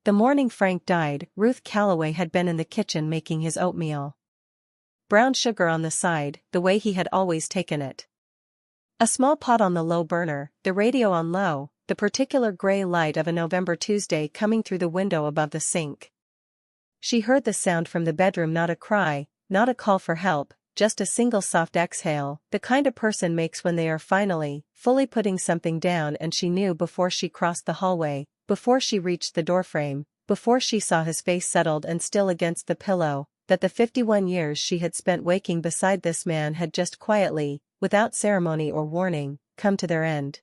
The morning Frank died, Ruth Calloway had been in the kitchen making his oatmeal. Brown sugar on the side, the way he had always taken it. A small pot on the low burner, the radio on low, the particular gray light of a November Tuesday coming through the window above the sink. She heard the sound from the bedroom, not a cry, not a call for help, just a single soft exhale, the kind a person makes when they are finally, fully putting something down, and she knew before she crossed the hallway, before she reached the doorframe, before she saw his face settled and still against the pillow, that the 51 years she had spent waking beside this man had just quietly, without ceremony or warning, come to their end.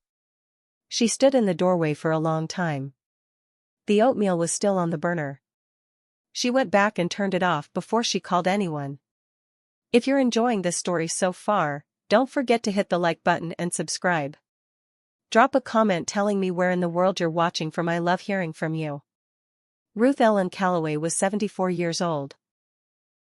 She stood in the doorway for a long time. The oatmeal was still on the burner. She went back and turned it off before she called anyone. If you're enjoying this story so far, don't forget to hit the like button and subscribe. Drop a comment telling me where in the world you're watching from. I love hearing from you. Ruth Ellen Calloway was 74 years old.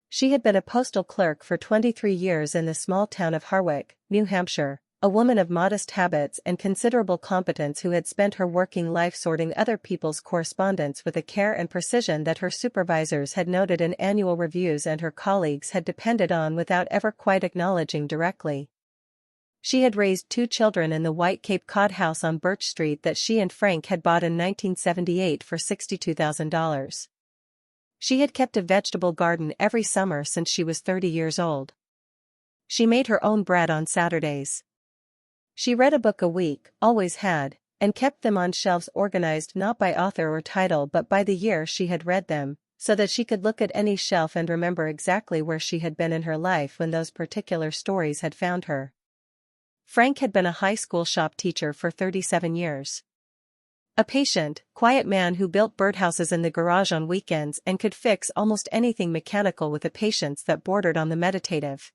She had been a postal clerk for 23 years in the small town of Harwick, New Hampshire, a woman of modest habits and considerable competence who had spent her working life sorting other people's correspondence with a care and precision that her supervisors had noted in annual reviews and her colleagues had depended on without ever quite acknowledging directly. She had raised 2 children in the white Cape Cod house on Birch Street that she and Frank had bought in 1978 for $62,000. She had kept a vegetable garden every summer since she was 30 years old. She made her own bread on Saturdays. She read a book a week, always had, and kept them on shelves organized not by author or title but by the year she had read them, so that she could look at any shelf and remember exactly where she had been in her life when those particular stories had found her. Frank had been a high school shop teacher for 37 years. A patient, quiet man who built birdhouses in the garage on weekends and could fix almost anything mechanical with a patience that bordered on the meditative.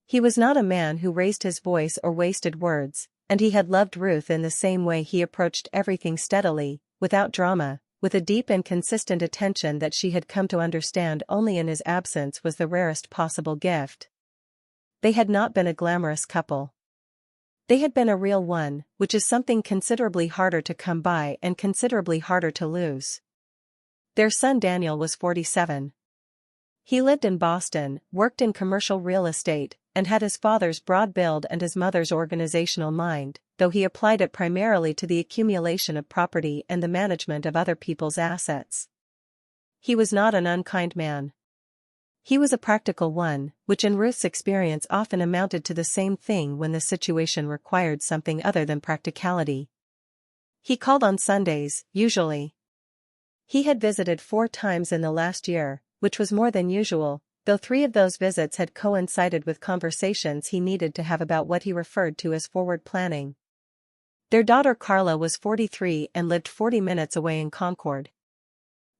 He was not a man who raised his voice or wasted words, and he had loved Ruth in the same way. He approached everything steadily, without drama, with a deep and consistent attention that she had come to understand only in his absence was the rarest possible gift. They had not been a glamorous couple. They had been a real one, which is something considerably harder to come by and considerably harder to lose. Their son Daniel was 47. He lived in Boston, worked in commercial real estate, and had his father's broad build and his mother's organizational mind, though he applied it primarily to the accumulation of property and the management of other people's assets. He was not an unkind man. He was a practical one, which in Ruth's experience often amounted to the same thing when the situation required something other than practicality. He called on Sundays, usually. He had visited 4 times in the last year, which was more than usual, though 3 of those visits had coincided with conversations he needed to have about what he referred to as forward planning. Their daughter Carla was 43 and lived 40 minutes away in Concord.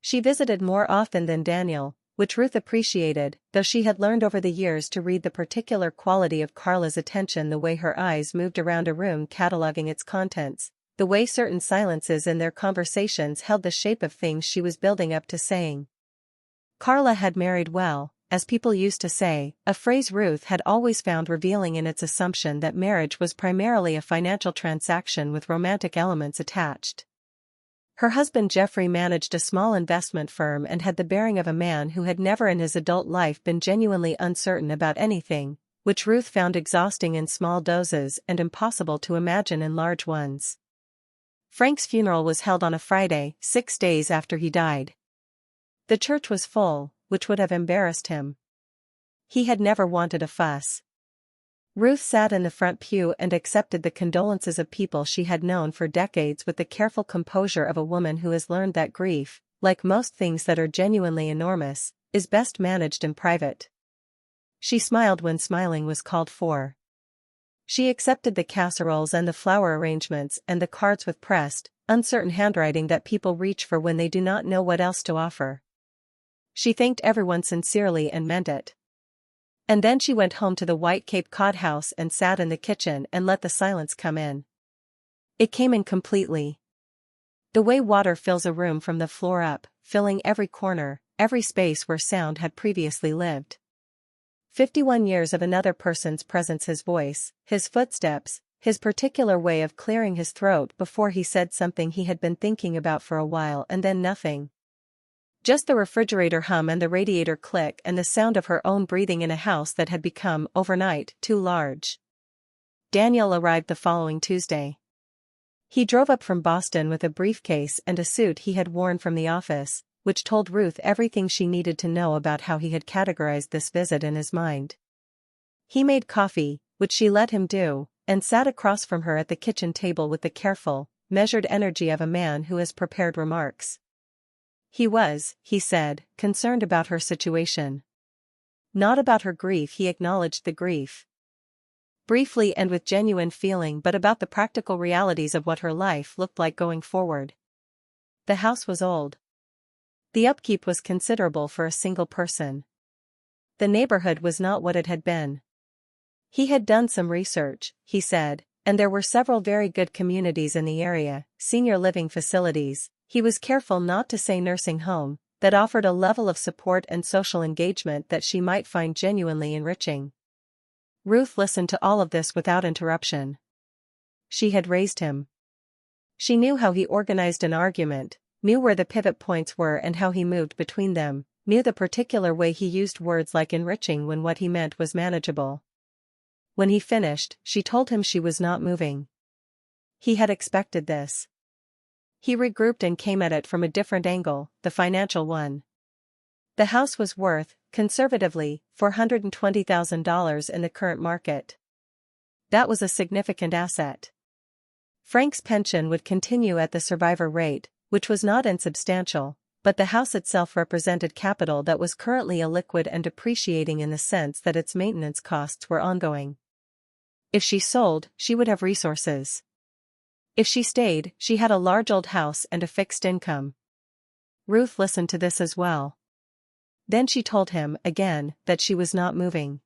She visited more often than Daniel, which Ruth appreciated, though she had learned over the years to read the particular quality of Carla's attention, the way her eyes moved around a room cataloging its contents, the way certain silences in their conversations held the shape of things she was building up to saying. Carla had married well, as people used to say, a phrase Ruth had always found revealing in its assumption that marriage was primarily a financial transaction with romantic elements attached. Her husband Jeffrey managed a small investment firm and had the bearing of a man who had never in his adult life been genuinely uncertain about anything, which Ruth found exhausting in small doses and impossible to imagine in large ones. Frank's funeral was held on a Friday, 6 days after he died. The church was full, which would have embarrassed him. He had never wanted a fuss. Ruth sat in the front pew and accepted the condolences of people she had known for decades with the careful composure of a woman who has learned that grief, like most things that are genuinely enormous, is best managed in private. She smiled when smiling was called for. She accepted the casseroles and the flower arrangements and the cards with pressed, uncertain handwriting that people reach for when they do not know what else to offer. She thanked everyone sincerely and meant it. And then she went home to the white Cape Cod house and sat in the kitchen and let the silence come in. It came in completely. The way water fills a room from the floor up, filling every corner, every space where sound had previously lived. 51 years of another person's presence, his voice, his footsteps, his particular way of clearing his throat before he said something he had been thinking about for a while, and then nothing, Just the refrigerator hum and the radiator click and the sound of her own breathing in a house that had become, overnight, too large. Daniel arrived the following Tuesday. He drove up from Boston with a briefcase and a suit he had worn from the office, which told Ruth everything she needed to know about how he had categorized this visit in his mind. He made coffee, which she let him do, and sat across from her at the kitchen table with the careful, measured energy of a man who has prepared remarks. He was, he said, concerned about her situation. Not about her grief. He acknowledged the grief. Briefly and with genuine feeling, but about the practical realities of what her life looked like going forward. The house was old. The upkeep was considerable for a single person. The neighborhood was not what it had been. He had done some research, he said, and there were several very good communities in the area, senior living facilities, he was careful not to say nursing home, that offered a level of support and social engagement that she might find genuinely enriching. Ruth listened to all of this without interruption. She had raised him. She knew how he organized an argument, knew where the pivot points were and how he moved between them, knew the particular way he used words like enriching when what he meant was manageable. When he finished, she told him she was not moving. He had expected this. He regrouped and came at it from a different angle, the financial one. The house was worth, conservatively, $420,000 in the current market. That was a significant asset. Frank's pension would continue at the survivor rate, which was not insubstantial, but the house itself represented capital that was currently illiquid and depreciating in the sense that its maintenance costs were ongoing. If she sold, she would have resources. If she stayed, she had a large old house and a fixed income. Ruth listened to this as well. Then she told him, again, that she was not moving.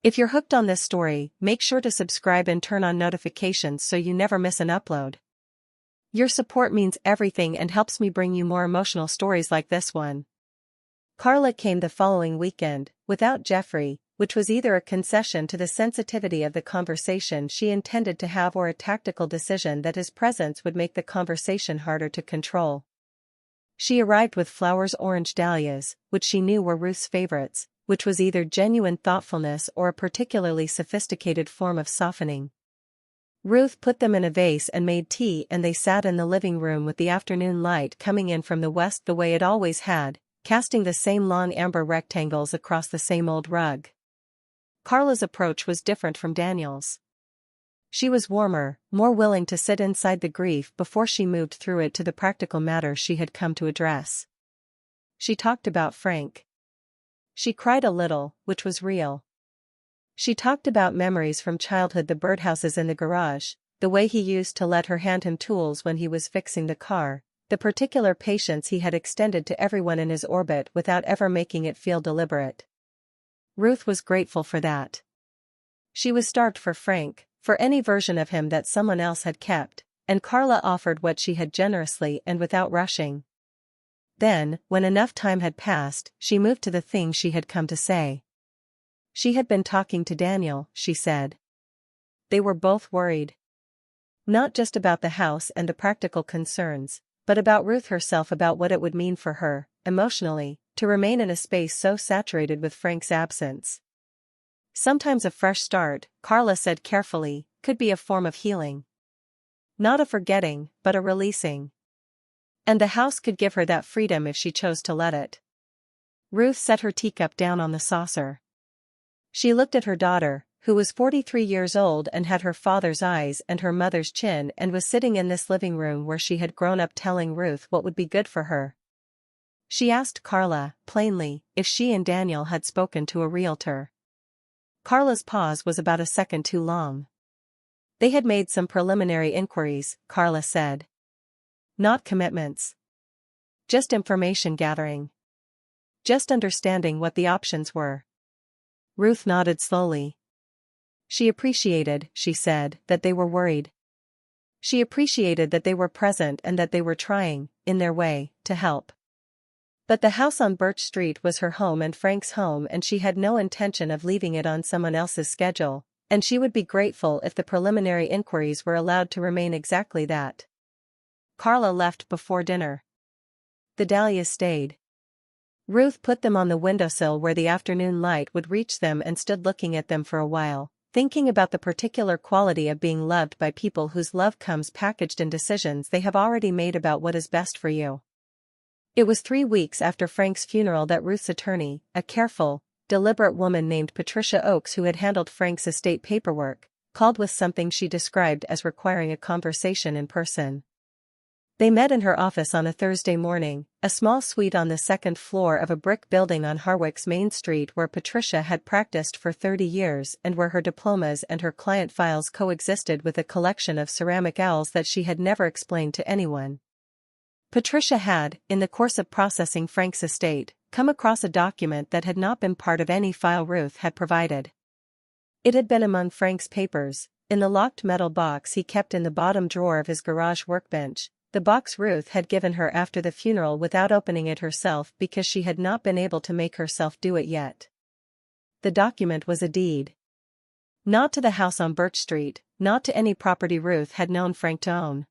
If you're hooked on this story, make sure to subscribe and turn on notifications so you never miss an upload. Your support means everything and helps me bring you more emotional stories like this one. Carla came the following weekend, without Jeffrey, which was either a concession to the sensitivity of the conversation she intended to have or a tactical decision that his presence would make the conversation harder to control. She arrived with flowers, orange dahlias, which she knew were Ruth's favorites, which was either genuine thoughtfulness or a particularly sophisticated form of softening. Ruth put them in a vase and made tea, and they sat in the living room with the afternoon light coming in from the west the way it always had, casting the same long amber rectangles across the same old rug. Carla's approach was different from Daniel's. She was warmer, more willing to sit inside the grief before she moved through it to the practical matters she had come to address. She talked about Frank. She cried a little, which was real. She talked about memories from childhood, the birdhouses in the garage, the way he used to let her hand him tools when he was fixing the car, the particular patience he had extended to everyone in his orbit without ever making it feel deliberate. Ruth was grateful for that. She was starved for Frank, for any version of him that someone else had kept, and Carla offered what she had generously and without rushing. Then, when enough time had passed, she moved to the thing she had come to say. She had been talking to Daniel, she said. They were both worried. Not just about the house and the practical concerns, but about Ruth herself, about what it would mean for her, emotionally, to remain in a space so saturated with Frank's absence. Sometimes a fresh start, Carla said carefully, could be a form of healing. Not a forgetting, but a releasing. And the house could give her that freedom if she chose to let it. Ruth set her teacup down on the saucer. She looked at her daughter, who was 43 years old and had her father's eyes and her mother's chin, and was sitting in this living room where she had grown up, telling Ruth what would be good for her. She asked Carla, plainly, if she and Daniel had spoken to a realtor. Carla's pause was about a second too long. They had made some preliminary inquiries, Carla said. Not commitments. Just information gathering. Just understanding what the options were. Ruth nodded slowly. She appreciated, she said, that they were worried. She appreciated that they were present and that they were trying, in their way, to help. But the house on Birch Street was her home and Frank's home, and she had no intention of leaving it on someone else's schedule, and she would be grateful if the preliminary inquiries were allowed to remain exactly that. Carla left before dinner. the dahlias stayed. Ruth put them on the windowsill where the afternoon light would reach them and stood looking at them for a while, thinking about the particular quality of being loved by people whose love comes packaged in decisions they have already made about what is best for you. It was 3 weeks after Frank's funeral that Ruth's attorney, a careful, deliberate woman named Patricia Oakes who had handled Frank's estate paperwork, called with something she described as requiring a conversation in person. They met in her office on a Thursday morning, a small suite on the second floor of a brick building on Harwick's Main Street where Patricia had practiced for 30 years and where her diplomas and her client files coexisted with a collection of ceramic owls that she had never explained to anyone. Patricia had, in the course of processing Frank's estate, come across a document that had not been part of any file Ruth had provided. It had been among Frank's papers, in the locked metal box he kept in the bottom drawer of his garage workbench. The box Ruth had given her after the funeral without opening it herself because she had not been able to make herself do it yet. The document was a deed. Not to the house on Birch Street, not to any property Ruth had known Frank to own.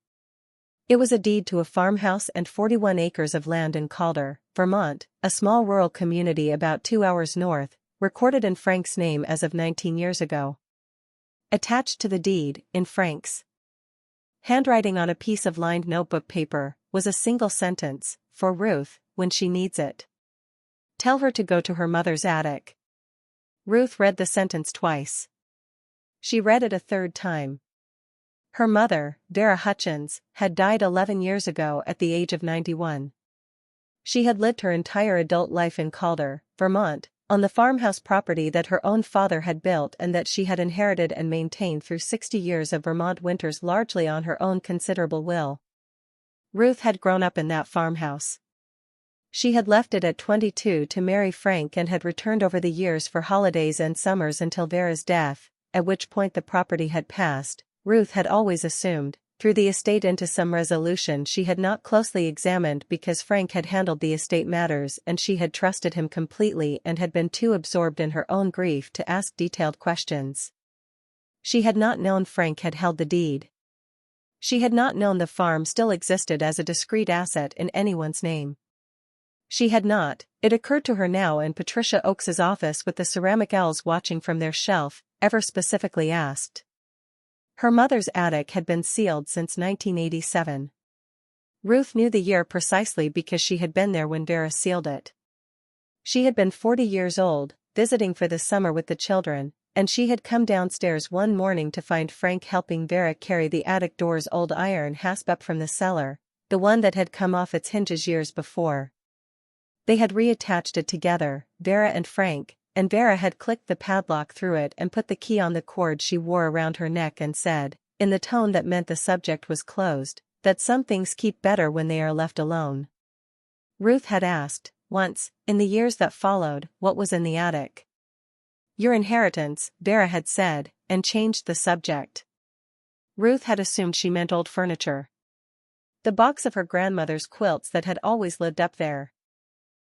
It was a deed to a farmhouse and 41 acres of land in Calder, Vermont, a small rural community about 2 hours north, recorded in Frank's name as of 19 years ago. Attached to the deed, in Frank's handwriting on a piece of lined notebook paper, was a single sentence, "For Ruth, when she needs it. Tell her to go to her mother's attic." Ruth read the sentence twice. She read it a third time. Her mother, Vera Hutchins, had died 11 years ago at the age of 91. She had lived her entire adult life in Calder, Vermont, on the farmhouse property that her own father had built and that she had inherited and maintained through 60 years of Vermont winters largely on her own considerable will. Ruth had grown up in that farmhouse. She had left it at 22 to marry Frank and had returned over the years for holidays and summers until Vera's death, at which point the property had passed, Ruth had always assumed, through the estate into some resolution she had not closely examined because Frank had handled the estate matters and she had trusted him completely and had been too absorbed in her own grief to ask detailed questions. She had not known Frank had held the deed. She had not known the farm still existed as a discrete asset in anyone's name. She had not, it occurred to her now in Patricia Oakes's office with the ceramic owls watching from their shelf, ever specifically asked. Her mother's attic had been sealed since 1987. Ruth knew the year precisely because she had been there when Vera sealed it. She had been 40 years old, visiting for the summer with the children, and she had come downstairs one morning to find Frank helping Vera carry the attic door's old iron hasp up from the cellar, the one that had come off its hinges years before. They had reattached it together, Vera and Frank, and Vera had clicked the padlock through it and put the key on the cord she wore around her neck and said, in the tone that meant the subject was closed, that some things keep better when they are left alone. Ruth had asked, once, in the years that followed, what was in the attic. "Your inheritance," Vera had said, and changed the subject. Ruth had assumed she meant old furniture. The box of her grandmother's quilts that had always lived up there.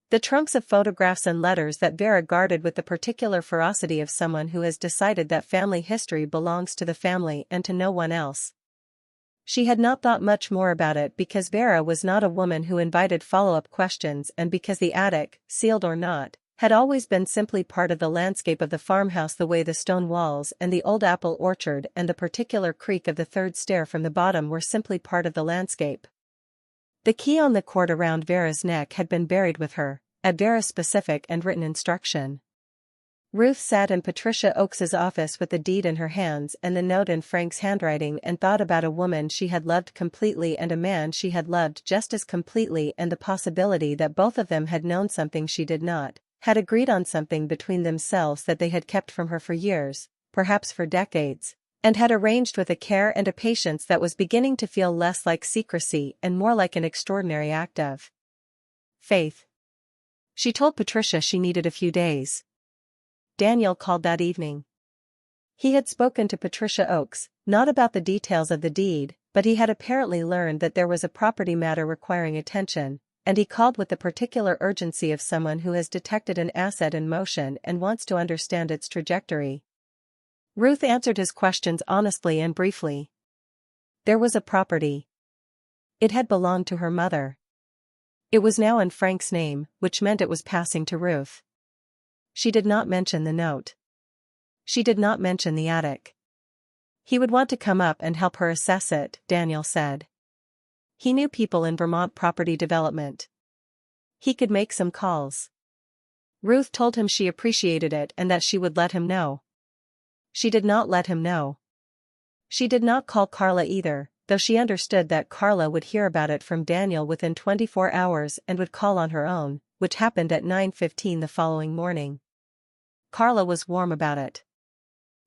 The trunks of photographs and letters that Vera guarded with the particular ferocity of someone who has decided that family history belongs to the family and to no one else. She had not thought much more about it because Vera was not a woman who invited follow-up questions and because the attic, sealed or not, had always been simply part of the landscape of the farmhouse the way the stone walls and the old apple orchard and the particular creak of the third stair from the bottom were simply part of the landscape. The key on the cord around Vera's neck had been buried with her, at Vera's specific and written instruction. Ruth sat in Patricia Oakes's office with the deed in her hands and the note in Frank's handwriting and thought about a woman she had loved completely and a man she had loved just as completely and the possibility that both of them had known something she did not, had agreed on something between themselves that they had kept from her for years, perhaps for decades, and had arranged with a care and a patience that was beginning to feel less like secrecy and more like an extraordinary act of faith. She told Patricia she needed a few days. Daniel called that evening. He had spoken to Patricia Oakes, not about the details of the deed, but he had apparently learned that there was a property matter requiring attention, and he called with the particular urgency of someone who has detected an asset in motion and wants to understand its trajectory. Ruth answered his questions honestly and briefly. There was a property. It had belonged to her mother. It was now in Frank's name, which meant it was passing to Ruth. She did not mention the note. She did not mention the attic. He would want to come up and help her assess it, Daniel said. He knew people in Vermont property development. He could make some calls. Ruth told him she appreciated it and that she would let him know. She did not let him know. She did not call Carla either, though she understood that Carla would hear about it from Daniel within 24 hours and would call on her own, which happened at 9:15 the following morning. Carla was warm about it.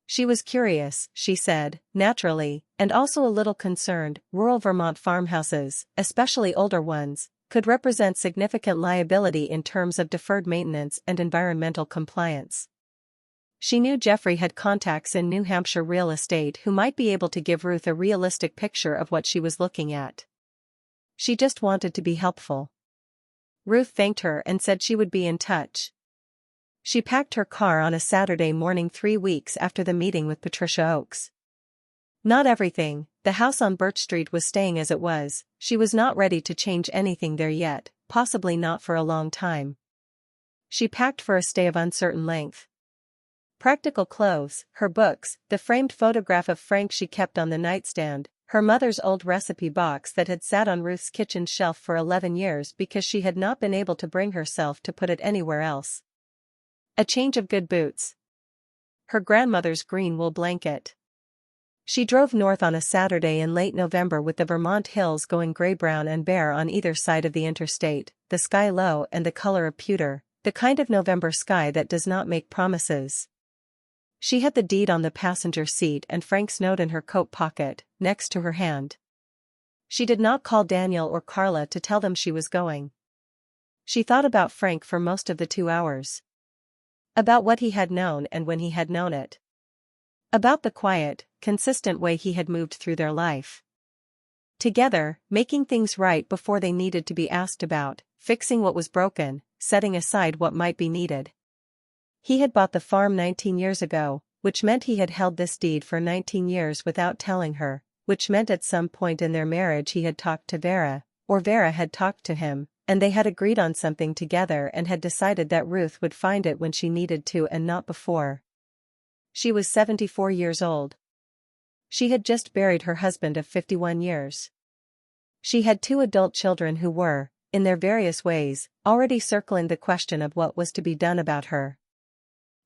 She was curious, she said, naturally, and also a little concerned. Rural Vermont farmhouses, especially older ones, could represent significant liability in terms of deferred maintenance and environmental compliance. She knew Jeffrey had contacts in New Hampshire real estate who might be able to give Ruth a realistic picture of what she was looking at. She just wanted to be helpful. Ruth thanked her and said she would be in touch. She packed her car on a Saturday morning 3 weeks after the meeting with Patricia Oakes. Not everything, the house on Birch Street was staying as it was. She was not ready to change anything there yet, possibly not for a long time. She packed for a stay of uncertain length. Practical clothes, her books, the framed photograph of Frank she kept on the nightstand, her mother's old recipe box that had sat on Ruth's kitchen shelf for 11 years because she had not been able to bring herself to put it anywhere else. A change of good boots. Her grandmother's green wool blanket. She drove north on a Saturday in late November with the Vermont hills going gray-brown and bare on either side of the interstate, the sky low and the color of pewter, the kind of November sky that does not make promises. She had the deed on the passenger seat and Frank's note in her coat pocket, next to her hand. She did not call Daniel or Carla to tell them she was going. She thought about Frank for most of the 2 hours. About what he had known and when he had known it. About the quiet, consistent way he had moved through their life. Together, making things right before they needed to be asked about, fixing what was broken, setting aside what might be needed. He had bought the farm 19 years ago, which meant he had held this deed for 19 years without telling her, which meant at some point in their marriage he had talked to Vera, or Vera had talked to him, and they had agreed on something together and had decided that Ruth would find it when she needed to and not before. She was 74 years old. She had just buried her husband of 51 years. She had 2 adult children who were, in their various ways, already circling the question of what was to be done about her.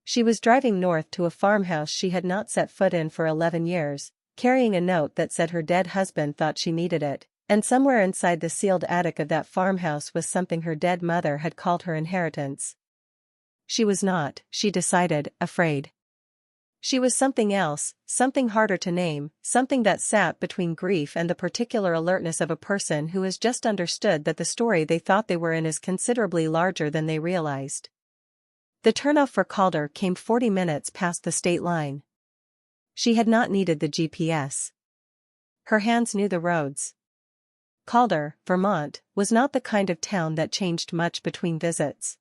She was driving north to a farmhouse she had not set foot in for 11 years, carrying a note that said her dead husband thought she needed it, and somewhere inside the sealed attic of that farmhouse was something her dead mother had called her inheritance. She was not, she decided, afraid. She was something else, something harder to name, something that sat between grief and the particular alertness of a person who has just understood that the story they thought they were in is considerably larger than they realized. The turnoff for Calder came 40 minutes past the state line. She had not needed the GPS. Her hands knew the roads. Calder, Vermont, was not the kind of town that changed much between visits.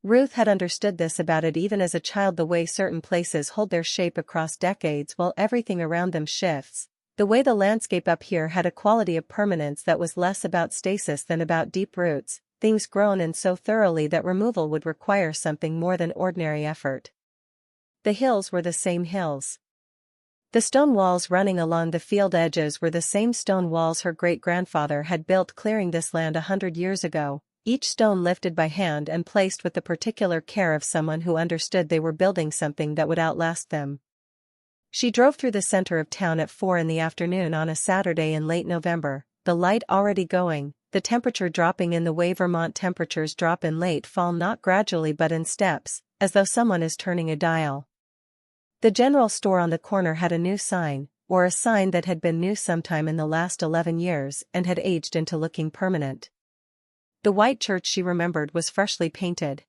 Ruth had understood this about it even as a child, the way certain places hold their shape across decades while everything around them shifts, the way the landscape up here had a quality of permanence that was less about stasis than about deep roots, things grown in so thoroughly that removal would require something more than ordinary effort. The hills were the same hills. The stone walls running along the field edges were the same stone walls her great-grandfather had built clearing this land 100 years ago, each stone lifted by hand and placed with the particular care of someone who understood they were building something that would outlast them. She drove through the center of town at 4 in the afternoon on a Saturday in late November, the light already going, the temperature dropping in the way Vermont temperatures drop in late fall, not gradually but in steps, as though someone is turning a dial. The general store on the corner had a new sign, or a sign that had been new sometime in the last 11 years and had aged into looking permanent. The white church she remembered was freshly painted.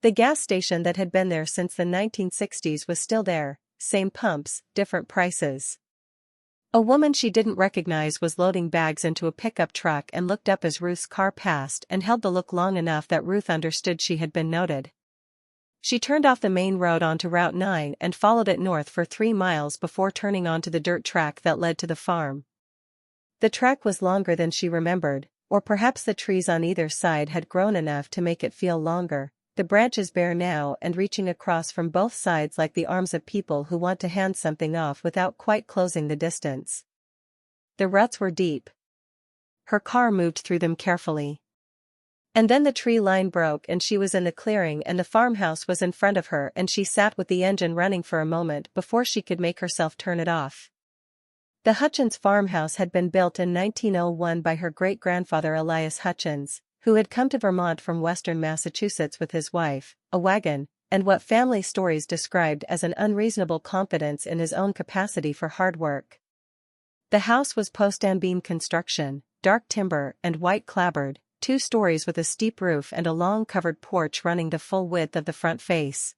The gas station that had been there since the 1960s was still there, same pumps, different prices. A woman she didn't recognize was loading bags into a pickup truck and looked up as Ruth's car passed and held the look long enough that Ruth understood she had been noted. She turned off the main road onto Route 9 and followed it north for 3 miles before turning onto the dirt track that led to the farm. The track was longer than she remembered, Or perhaps the trees on either side had grown enough to make it feel longer, the branches bare now and reaching across from both sides like the arms of people who want to hand something off without quite closing the distance. The ruts were deep. Her car moved through them carefully. And then the tree line broke and she was in the clearing and the farmhouse was in front of her and she sat with the engine running for a moment before she could make herself turn it off. The Hutchins farmhouse had been built in 1901 by her great-grandfather Elias Hutchins, who had come to Vermont from western Massachusetts with his wife, a wagon, and what family stories described as an unreasonable confidence in his own capacity for hard work. The house was post-and beam construction, dark timber and white clapboard, 2 stories with a steep roof and a long covered porch running the full width of the front face.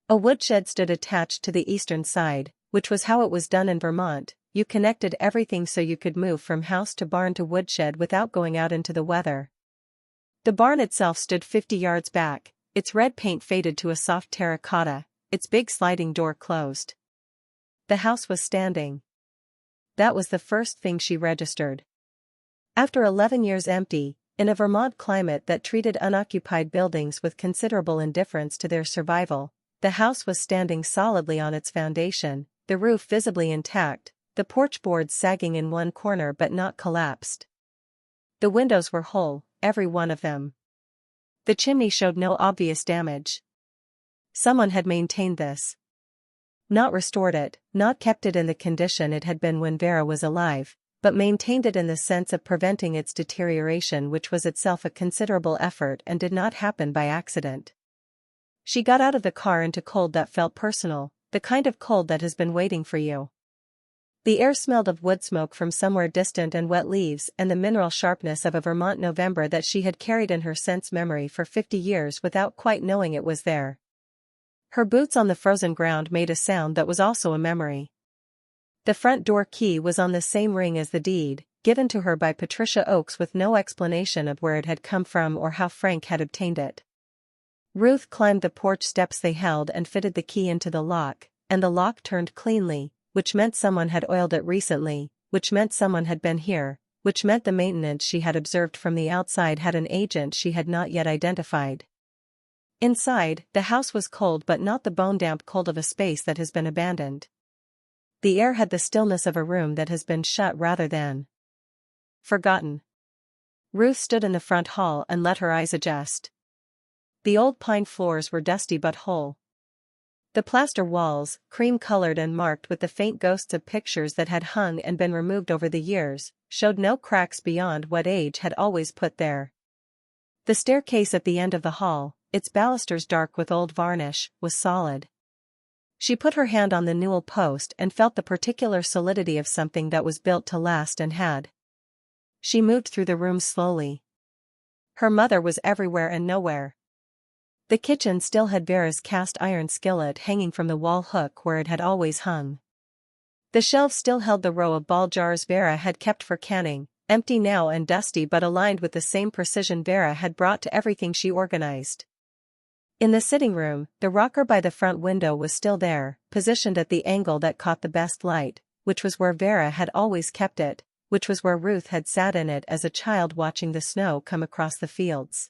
A woodshed stood attached to the eastern side, which was how it was done in Vermont. You connected everything so you could move from house to barn to woodshed without going out into the weather. The barn itself stood 50 yards back, its red paint faded to a soft terracotta, its big sliding door closed. The house was standing. That was the first thing she registered. After 11 years empty, in a Vermont climate that treated unoccupied buildings with considerable indifference to their survival, the house was standing solidly on its foundation, the roof visibly intact, the porch boards sagging in one corner but not collapsed. The windows were whole, every one of them. The chimney showed no obvious damage. Someone had maintained this. Not restored it, not kept it in the condition it had been when Vera was alive, but maintained it in the sense of preventing its deterioration, which was itself a considerable effort and did not happen by accident. She got out of the car into cold that felt personal, the kind of cold that has been waiting for you. The air smelled of wood smoke from somewhere distant and wet leaves and the mineral sharpness of a Vermont November that she had carried in her sense memory for 50 years without quite knowing it was there. Her boots on the frozen ground made a sound that was also a memory. The front door key was on the same ring as the deed, given to her by Patricia Oakes with no explanation of where it had come from or how Frank had obtained it. Ruth climbed the porch steps they held and fitted the key into the lock, and the lock turned cleanly, which meant someone had oiled it recently, which meant someone had been here, which meant the maintenance she had observed from the outside had an agent she had not yet identified. Inside, the house was cold but not the bone-damp cold of a space that has been abandoned. The air had the stillness of a room that has been shut rather than forgotten. Ruth stood in the front hall and let her eyes adjust. The old pine floors were dusty but whole. The plaster walls, cream-colored and marked with the faint ghosts of pictures that had hung and been removed over the years, showed no cracks beyond what age had always put there. The staircase at the end of the hall, its balusters dark with old varnish, was solid. She put her hand on the newel post and felt the particular solidity of something that was built to last and had. She moved through the room slowly. Her mother was everywhere and nowhere. The kitchen still had Vera's cast iron skillet hanging from the wall hook where it had always hung. The shelves still held the row of ball jars Vera had kept for canning, empty now and dusty but aligned with the same precision Vera had brought to everything she organized. In the sitting room, the rocker by the front window was still there, positioned at the angle that caught the best light, which was where Vera had always kept it, which was where Ruth had sat in it as a child watching the snow come across the fields.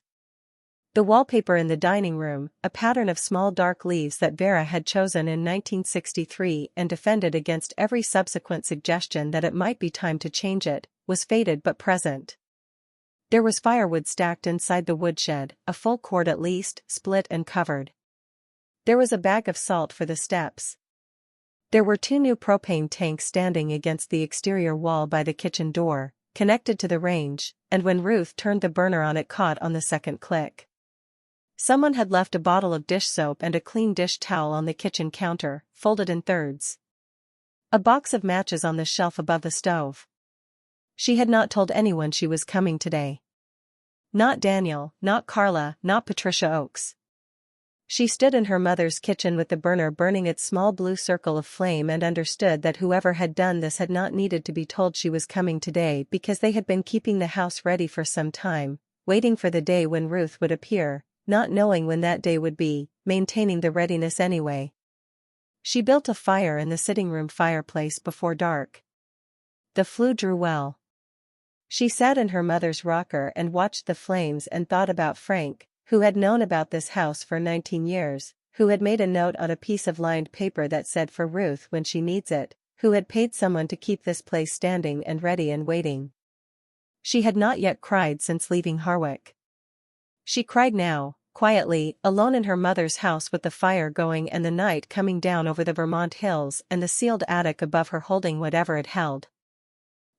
The wallpaper in the dining room, a pattern of small dark leaves that Vera had chosen in 1963 and defended against every subsequent suggestion that it might be time to change it, was faded but present. There was firewood stacked inside the woodshed, a full cord at least, split and covered. There was a bag of salt for the steps. There were 2 new propane tanks standing against the exterior wall by the kitchen door, connected to the range, and when Ruth turned the burner on it caught on the second click. Someone had left a bottle of dish soap and a clean dish towel on the kitchen counter, folded in thirds. A box of matches on the shelf above the stove. She had not told anyone she was coming today. Not Daniel, not Carla, not Patricia Oakes. She stood in her mother's kitchen with the burner burning its small blue circle of flame and understood that whoever had done this had not needed to be told she was coming today because they had been keeping the house ready for some time, waiting for the day when Ruth would appear, not knowing when that day would be, maintaining the readiness anyway. She built a fire in the sitting room fireplace before dark. The flue drew well. She sat in her mother's rocker and watched the flames and thought about Frank, who had known about this house for 19 years, who had made a note on a piece of lined paper that said for Ruth when she needs it, who had paid someone to keep this place standing and ready and waiting. She had not yet cried since leaving Harwick. She cried now, quietly, alone in her mother's house with the fire going and the night coming down over the Vermont hills and the sealed attic above her holding whatever it held.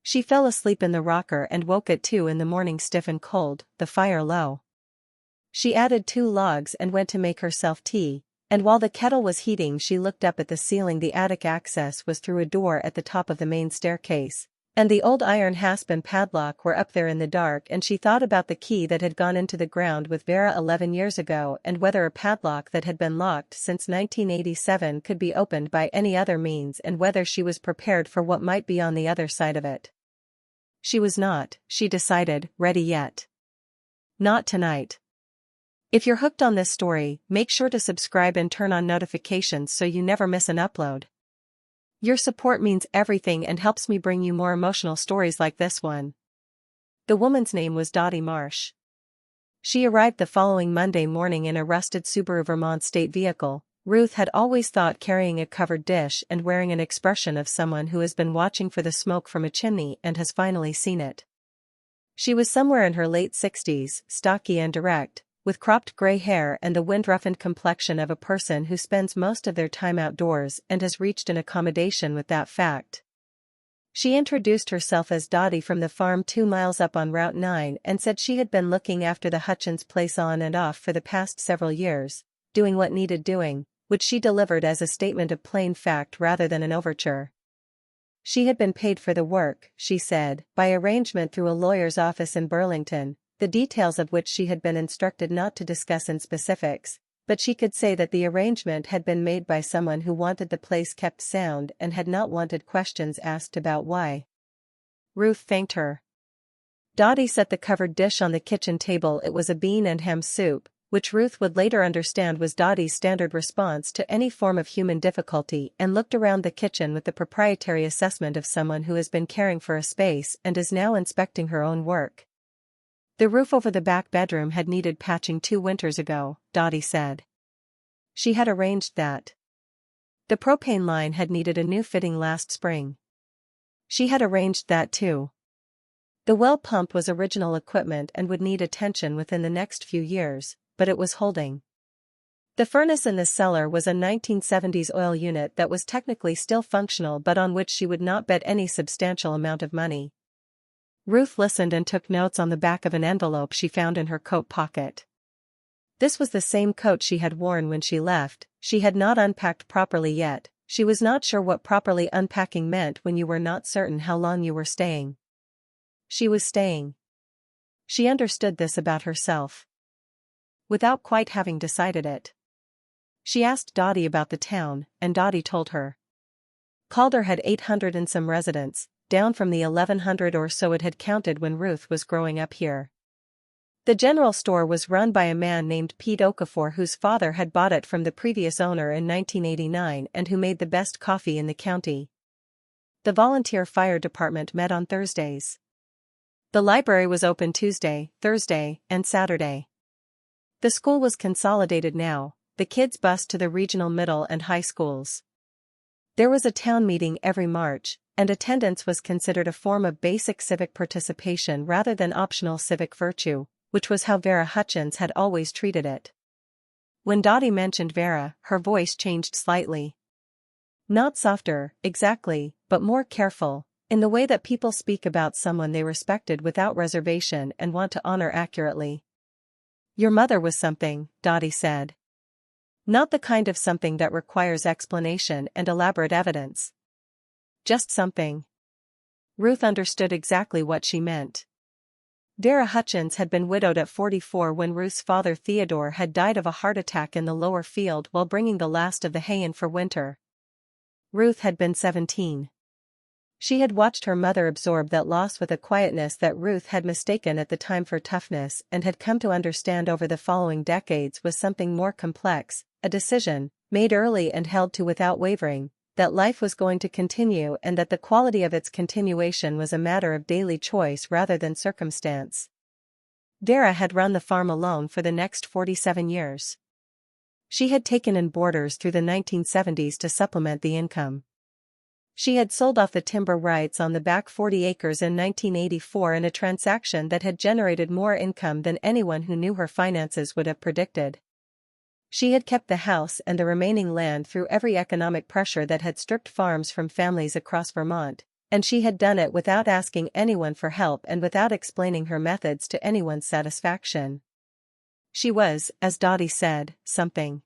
She fell asleep in the rocker and woke at 2 in the morning stiff and cold, the fire low. She added 2 logs and went to make herself tea, and while the kettle was heating she looked up at the ceiling. The attic access was through a door at the top of the main staircase, and the old iron hasp and padlock were up there in the dark, and she thought about the key that had gone into the ground with Vera 11 years ago and whether a padlock that had been locked since 1987 could be opened by any other means and whether she was prepared for what might be on the other side of it. She was not, she decided, ready yet. Not tonight. If you're hooked on this story, make sure to subscribe and turn on notifications so you never miss an upload. Your support means everything and helps me bring you more emotional stories like this one. The woman's name was Dottie Marsh. She arrived the following Monday morning in a rusted Subaru Vermont state vehicle. Ruth had always thought carrying a covered dish and wearing an expression of someone who has been watching for the smoke from a chimney and has finally seen it. She was somewhere in her late 60s, stocky and direct, with cropped gray hair and the wind-roughened complexion of a person who spends most of their time outdoors and has reached an accommodation with that fact. She introduced herself as Dottie from the farm 2 miles up on Route 9 and said she had been looking after the Hutchins place on and off for the past several years, doing what needed doing, which she delivered as a statement of plain fact rather than an overture. She had been paid for the work, she said, by arrangement through a lawyer's office in Burlington, the details of which she had been instructed not to discuss in specifics, but she could say that the arrangement had been made by someone who wanted the place kept sound and had not wanted questions asked about why. Ruth thanked her. Dottie set the covered dish on the kitchen table. It was a bean and ham soup, which Ruth would later understand was Dottie's standard response to any form of human difficulty, and looked around the kitchen with the proprietary assessment of someone who has been caring for a space and is now inspecting her own work. The roof over the back bedroom had needed patching 2 winters ago, Dottie said. She had arranged that. The propane line had needed a new fitting last spring. She had arranged that too. The well pump was original equipment and would need attention within the next few years, but it was holding. The furnace in the cellar was a 1970s oil unit that was technically still functional but on which she would not bet any substantial amount of money. Ruth listened and took notes on the back of an envelope she found in her coat pocket. This was the same coat she had worn when she left. She had not unpacked properly yet. She was not sure what properly unpacking meant when you were not certain how long you were staying. She was staying. She understood this about herself, without quite having decided it. She asked Dottie about the town, and Dottie told her. Calder had 800 and some residents, down from the 1100 or so it had counted when Ruth was growing up here. The general store was run by a man named Pete Okafor, whose father had bought it from the previous owner in 1989 and who made the best coffee in the county. The volunteer fire department met on Thursdays. The library was open Tuesday, Thursday, and Saturday. The school was consolidated now, the kids bused to the regional middle and high schools. There was a town meeting every March, and attendance was considered a form of basic civic participation rather than optional civic virtue, which was how Vera Hutchins had always treated it. When Dottie mentioned Vera, her voice changed slightly. Not softer, exactly, but more careful, in the way that people speak about someone they respected without reservation and want to honor accurately. Your mother was something, Dottie said. Not the kind of something that requires explanation and elaborate evidence. Just something. Ruth understood exactly what she meant. Vera Hutchins had been widowed at 44 when Ruth's father Theodore had died of a heart attack in the lower field while bringing the last of the hay in for winter. Ruth had been 17. She had watched her mother absorb that loss with a quietness that Ruth had mistaken at the time for toughness and had come to understand over the following decades was something more complex, a decision, made early and held to without wavering, that life was going to continue and that the quality of its continuation was a matter of daily choice rather than circumstance. Vera had run the farm alone for the next 47 years. She had taken in boarders through the 1970s to supplement the income. She had sold off the timber rights on the back 40 acres in 1984 in a transaction that had generated more income than anyone who knew her finances would have predicted. She had kept the house and the remaining land through every economic pressure that had stripped farms from families across Vermont, and she had done it without asking anyone for help and without explaining her methods to anyone's satisfaction. She was, as Dottie said, something.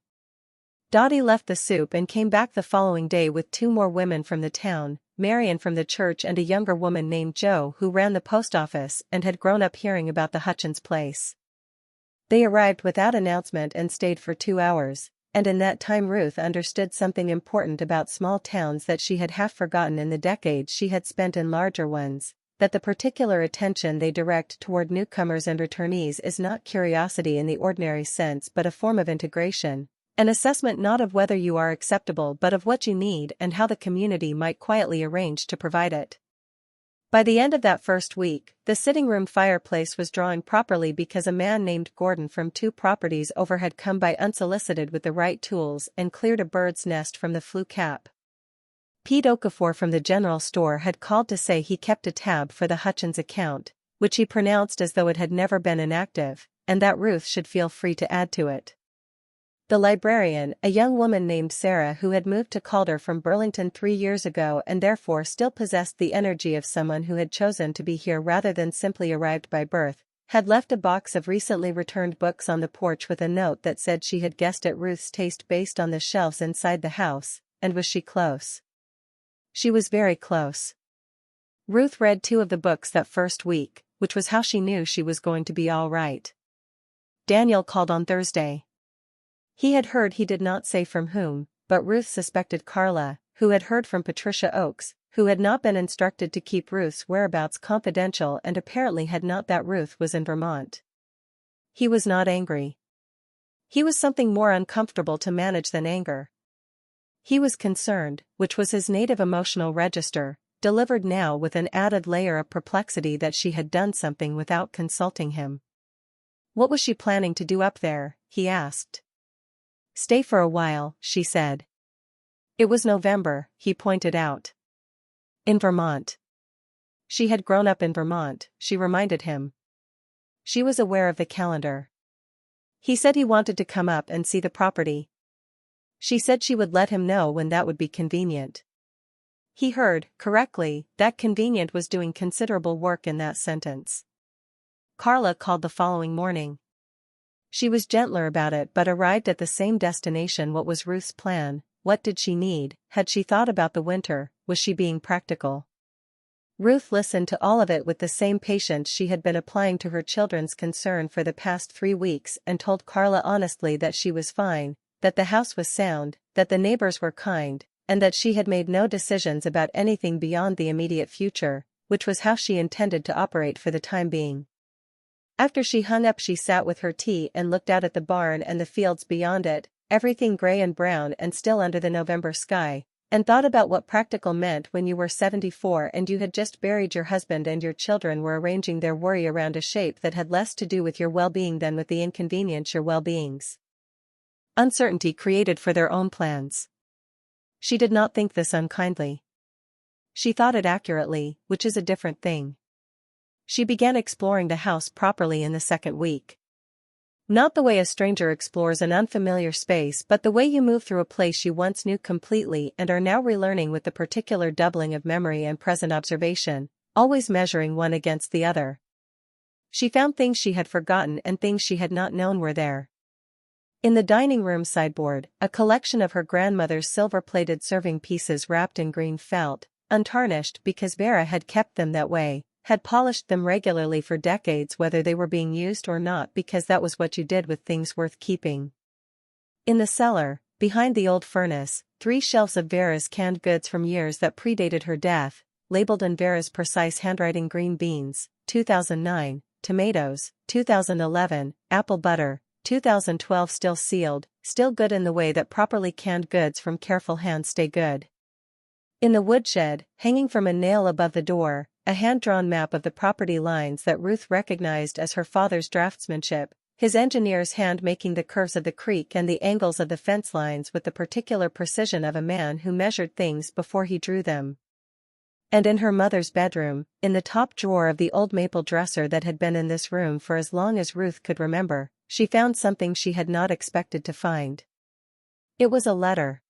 Dottie left the soup and came back the following day with 2 more women from the town, Marion from the church and a younger woman named Jo who ran the post office and had grown up hearing about the Hutchins place. They arrived without announcement and stayed for 2 hours, and in that time Ruth understood something important about small towns that she had half forgotten in the decades she had spent in larger ones, that the particular attention they direct toward newcomers and returnees is not curiosity in the ordinary sense but a form of integration. An assessment not of whether you are acceptable but of what you need and how the community might quietly arrange to provide it. By the end of that first week, the sitting room fireplace was drawing properly because a man named Gordon from 2 properties over had come by unsolicited with the right tools and cleared a bird's nest from the flue cap. Pete Okafor from the general store had called to say he kept a tab for the Hutchins account, which he pronounced as though it had never been inactive, and that Ruth should feel free to add to it. The librarian, a young woman named Sarah who had moved to Calder from Burlington 3 years ago and therefore still possessed the energy of someone who had chosen to be here rather than simply arrived by birth, had left a box of recently returned books on the porch with a note that said she had guessed at Ruth's taste based on the shelves inside the house, and was she close? She was very close. Ruth read 2 of the books that first week, which was how she knew she was going to be all right. Daniel called on Thursday. He had heard, he did not say from whom, but Ruth suspected Carla, who had heard from Patricia Oakes, who had not been instructed to keep Ruth's whereabouts confidential and apparently had not that Ruth was in Vermont. He was not angry. He was something more uncomfortable to manage than anger. He was concerned, which was his native emotional register, delivered now with an added layer of perplexity that she had done something without consulting him. What was she planning to do up there, he asked. Stay for a while, she said. It was November, he pointed out. In Vermont. She had grown up in Vermont, she reminded him. She was aware of the calendar. He said he wanted to come up and see the property. She said she would let him know when that would be convenient. He heard, correctly, that convenient was doing considerable work in that sentence. Carla called the following morning. She was gentler about it but arrived at the same destination. What was Ruth's plan? What did she need? Had she thought about the winter? Was she being practical? Ruth listened to all of it with the same patience she had been applying to her children's concern for the past 3 weeks and told Carla honestly that she was fine, that the house was sound, that the neighbors were kind, and that she had made no decisions about anything beyond the immediate future, which was how she intended to operate for the time being. After she hung up she sat with her tea and looked out at the barn and the fields beyond it, everything gray and brown and still under the November sky, and thought about what practical meant when you were 74 and you had just buried your husband and your children were arranging their worry around a shape that had less to do with your well-being than with the inconvenience your well-being's uncertainty created for their own plans. She did not think this unkindly. She thought it accurately, which is a different thing. She began exploring the house properly in the second week. Not the way a stranger explores an unfamiliar space but the way you move through a place you once knew completely and are now relearning with the particular doubling of memory and present observation, always measuring one against the other. She found things she had forgotten and things she had not known were there. In the dining room sideboard, a collection of her grandmother's silver-plated serving pieces wrapped in green felt, untarnished because Vera had kept them that way, had polished them regularly for decades whether they were being used or not because that was what you did with things worth keeping. In the cellar, behind the old furnace, 3 shelves of Vera's canned goods from years that predated her death, labeled in Vera's precise handwriting: green beans, 2009, tomatoes, 2011, apple butter, 2012, still sealed, still good in the way that properly canned goods from careful hands stay good. In the woodshed, hanging from a nail above the door, a hand-drawn map of the property lines that Ruth recognized as her father's draftsmanship, his engineer's hand making the curves of the creek and the angles of the fence lines with the particular precision of a man who measured things before he drew them. And in her mother's bedroom, in the top drawer of the old maple dresser that had been in this room for as long as Ruth could remember, she found something she had not expected to find. It was a letter.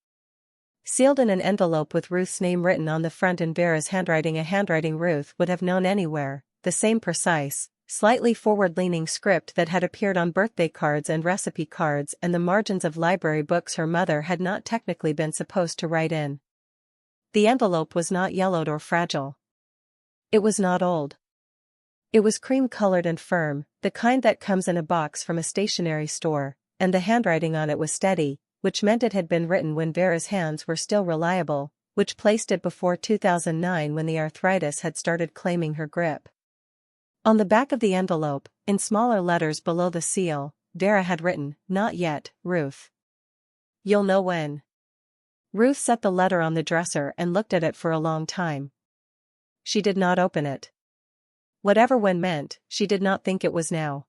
Sealed in an envelope with Ruth's name written on the front in Vera's handwriting, a handwriting Ruth would have known anywhere, the same precise, slightly forward-leaning script that had appeared on birthday cards and recipe cards and the margins of library books her mother had not technically been supposed to write in. The envelope was not yellowed or fragile. It was not old. It was cream-colored and firm, the kind that comes in a box from a stationery store, and the handwriting on it was steady, which meant it had been written when Vera's hands were still reliable, which placed it before 2009 when the arthritis had started claiming her grip. On the back of the envelope, in smaller letters below the seal, Vera had written, "Not yet, Ruth. You'll know when." Ruth set the letter on the dresser and looked at it for a long time. She did not open it. Whatever "when" meant, she did not think it was now.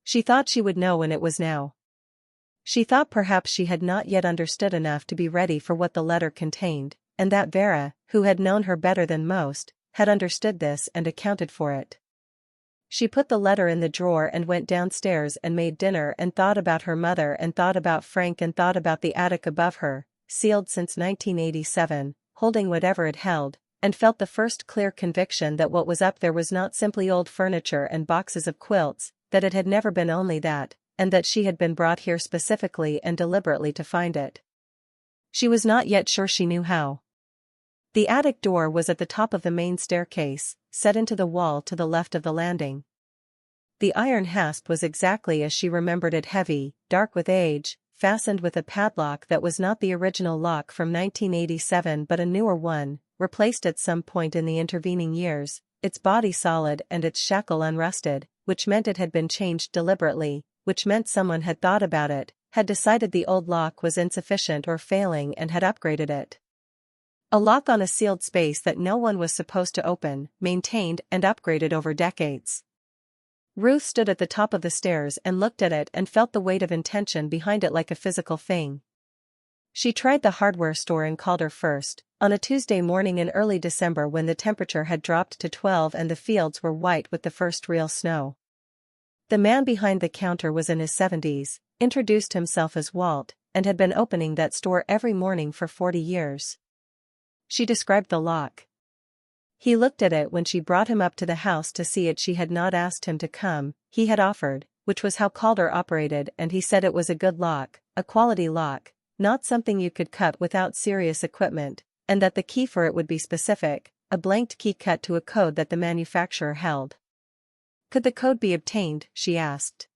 She thought she would know when it was now. She thought perhaps she had not yet understood enough to be ready for what the letter contained, and that Vera, who had known her better than most, had understood this and accounted for it. She put the letter in the drawer and went downstairs and made dinner and thought about her mother and thought about Frank and thought about the attic above her, sealed since 1987, holding whatever it held, and felt the first clear conviction that what was up there was not simply old furniture and boxes of quilts, that it had never been only that, and that she had been brought here specifically and deliberately to find it. She was not yet sure she knew how. The attic door was at the top of the main staircase, set into the wall to the left of the landing. The iron hasp was exactly as she remembered it, heavy, dark with age, fastened with a padlock that was not the original lock from 1987 but a newer one, replaced at some point in the intervening years, its body solid and its shackle unrusted, which meant it had been changed deliberately, which meant someone had thought about it, had decided the old lock was insufficient or failing and had upgraded it. A lock on a sealed space that no one was supposed to open, maintained and upgraded over decades. Ruth stood at the top of the stairs and looked at it and felt the weight of intention behind it like a physical thing. She tried the hardware store in Calder first, on a Tuesday morning in early December when the temperature had dropped to 12 and the fields were white with the first real snow. The man behind the counter was in his 70s, introduced himself as Walt, and had been opening that store every morning for 40 years. She described the lock. He looked at it when she brought him up to the house to see it. She had not asked him to come, he had offered, which was how Calder operated, and he said it was a good lock, a quality lock, not something you could cut without serious equipment, and that the key for it would be specific, a blanked key cut to a code that the manufacturer held. Could the code be obtained, she asked.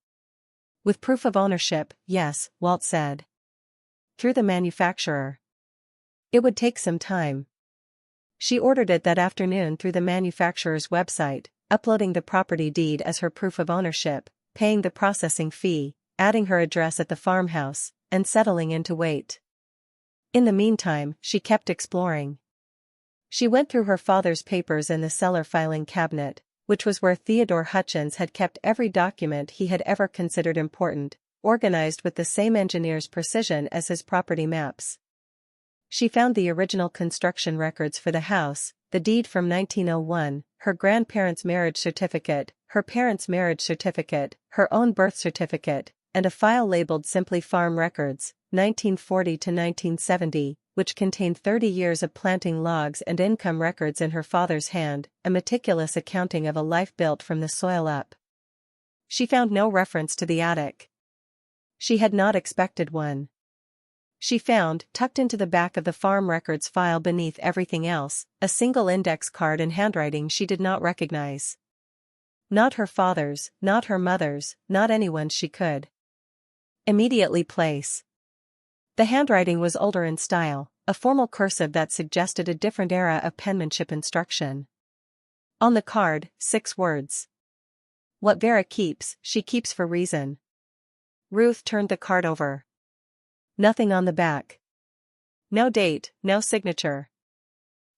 With proof of ownership, yes, Walt said. Through the manufacturer. It would take some time. She ordered it that afternoon through the manufacturer's website, uploading the property deed as her proof of ownership, paying the processing fee, adding her address at the farmhouse, and settling in to wait. In the meantime, she kept exploring. She went through her father's papers in the cellar filing cabinet, which was where Theodore Hutchins had kept every document he had ever considered important, organized with the same engineer's precision as his property maps. She found the original construction records for the house, the deed from 1901, her grandparents' marriage certificate, her parents' marriage certificate, her own birth certificate, and a file labeled simply Farm Records, 1940 to 1970, which contained 30 years of planting logs and income records in her father's hand, a meticulous accounting of a life built from the soil up. She found no reference to the attic. She had not expected one. She found, tucked into the back of the farm records file beneath everything else, a single index card in handwriting she did not recognize. Not her father's, not her mother's, not anyone's she could immediately place. The handwriting was older in style, a formal cursive that suggested a different era of penmanship instruction. On the card, 6 words. What Vera keeps, she keeps for reason. Ruth turned the card over. Nothing on the back. No date, no signature.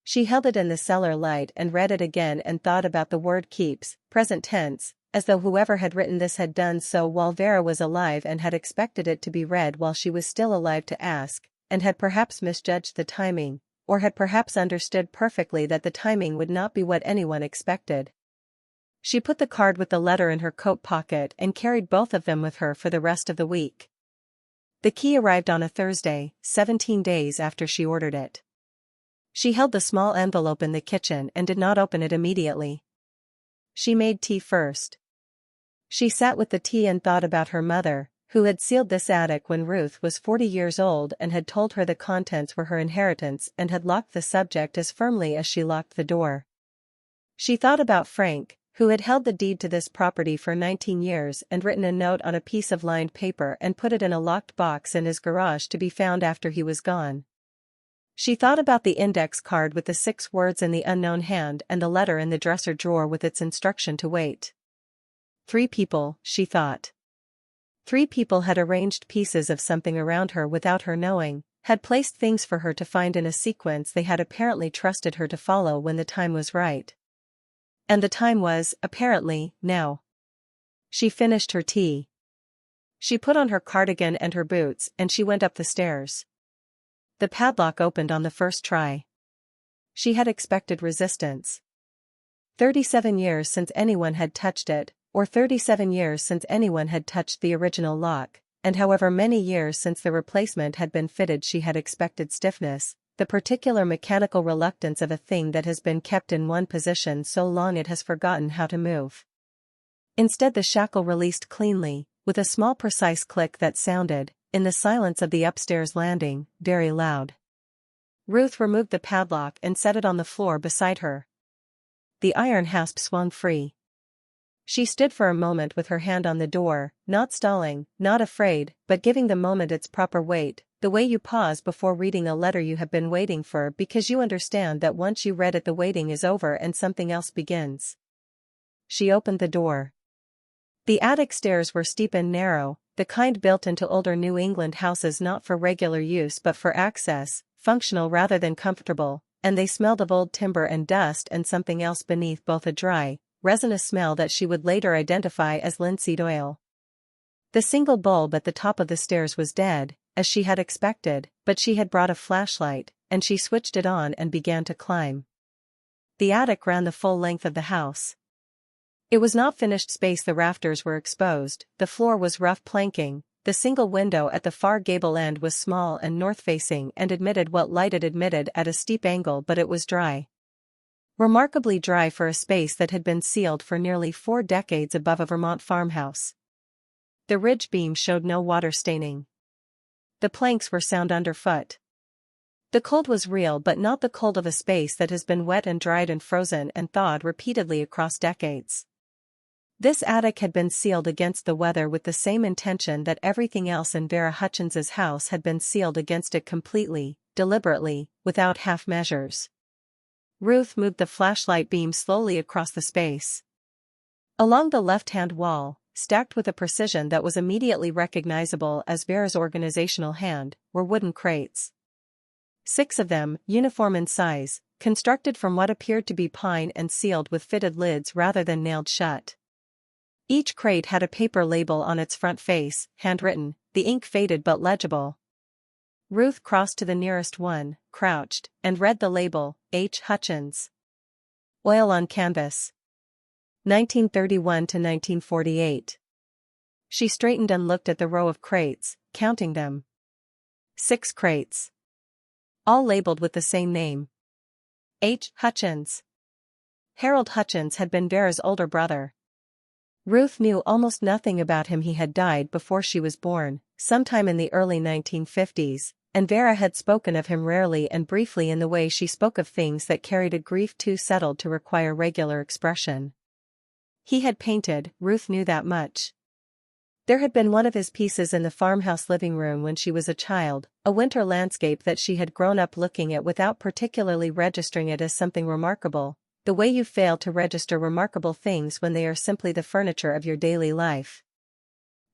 She held it in the cellar light and read it again and thought about the word keeps, present tense, as though whoever had written this had done so while Vera was alive and had expected it to be read while she was still alive to ask, and had perhaps misjudged the timing, or had perhaps understood perfectly that the timing would not be what anyone expected. She put the card with the letter in her coat pocket and carried both of them with her for the rest of the week. The key arrived on a Thursday, 17 days after she ordered it. She held the small envelope in the kitchen and did not open it immediately. She made tea first. She sat with the tea and thought about her mother, who had sealed this attic when Ruth was 40 years old and had told her the contents were her inheritance and had locked the subject as firmly as she locked the door. She thought about Frank, who had held the deed to this property for 19 years and written a note on a piece of lined paper and put it in a locked box in his garage to be found after he was gone. She thought about the index card with the 6 words in the unknown hand and the letter in the dresser drawer with its instruction to wait. 3 people, she thought. 3 people had arranged pieces of something around her without her knowing, had placed things for her to find in a sequence they had apparently trusted her to follow when the time was right. And the time was, apparently, now. She finished her tea. She put on her cardigan and her boots and she went up the stairs. The padlock opened on the first try. She had expected resistance. 37 years since anyone had touched it, or 37 years since anyone had touched the original lock, and however many years since the replacement had been fitted she had expected stiffness, the particular mechanical reluctance of a thing that has been kept in one position so long it has forgotten how to move. Instead the shackle released cleanly, with a small precise click that sounded, in the silence of the upstairs landing, very loud. Ruth removed the padlock and set it on the floor beside her. The iron hasp swung free. She stood for a moment with her hand on the door, not stalling, not afraid, but giving the moment its proper weight, the way you pause before reading a letter you have been waiting for because you understand that once you read it the waiting is over and something else begins. She opened the door. The attic stairs were steep and narrow, the kind built into older New England houses not for regular use but for access, functional rather than comfortable, and they smelled of old timber and dust and something else beneath, both a dry, resinous smell that she would later identify as linseed oil. The single bulb at the top of the stairs was dead, as she had expected, but she had brought a flashlight, and she switched it on and began to climb. The attic ran the full length of the house. It was not finished space. The rafters were exposed, the floor was rough planking, the single window at the far gable end was small and north-facing and admitted what light it admitted at a steep angle, but it was dry. Remarkably dry for a space that had been sealed for nearly 4 decades above a Vermont farmhouse. The ridge beam showed no water staining. The planks were sound underfoot. The cold was real, but not the cold of a space that has been wet and dried and frozen and thawed repeatedly across decades. This attic had been sealed against the weather with the same intention that everything else in Vera Hutchins's house had been sealed against it, completely, deliberately, without half measures. Ruth moved the flashlight beam slowly across the space. Along the left-hand wall, stacked with a precision that was immediately recognizable as Vera's organizational hand, were wooden crates. 6 of them, uniform in size, constructed from what appeared to be pine and sealed with fitted lids rather than nailed shut. Each crate had a paper label on its front face, handwritten, the ink faded but legible. Ruth crossed to the nearest one, crouched, and read the label, H. Hutchins. Oil on canvas. 1931 to 1948. She straightened and looked at the row of crates, counting them. 6 crates. All labeled with the same name. H. Hutchins. Harold Hutchins had been Vera's older brother. Ruth knew almost nothing about him. He had died before she was born, sometime in the early 1950s, and Vera had spoken of him rarely and briefly in the way she spoke of things that carried a grief too settled to require regular expression. He had painted, Ruth knew that much. There had been one of his pieces in the farmhouse living room when she was a child, a winter landscape that she had grown up looking at without particularly registering it as something remarkable, the way you fail to register remarkable things when they are simply the furniture of your daily life.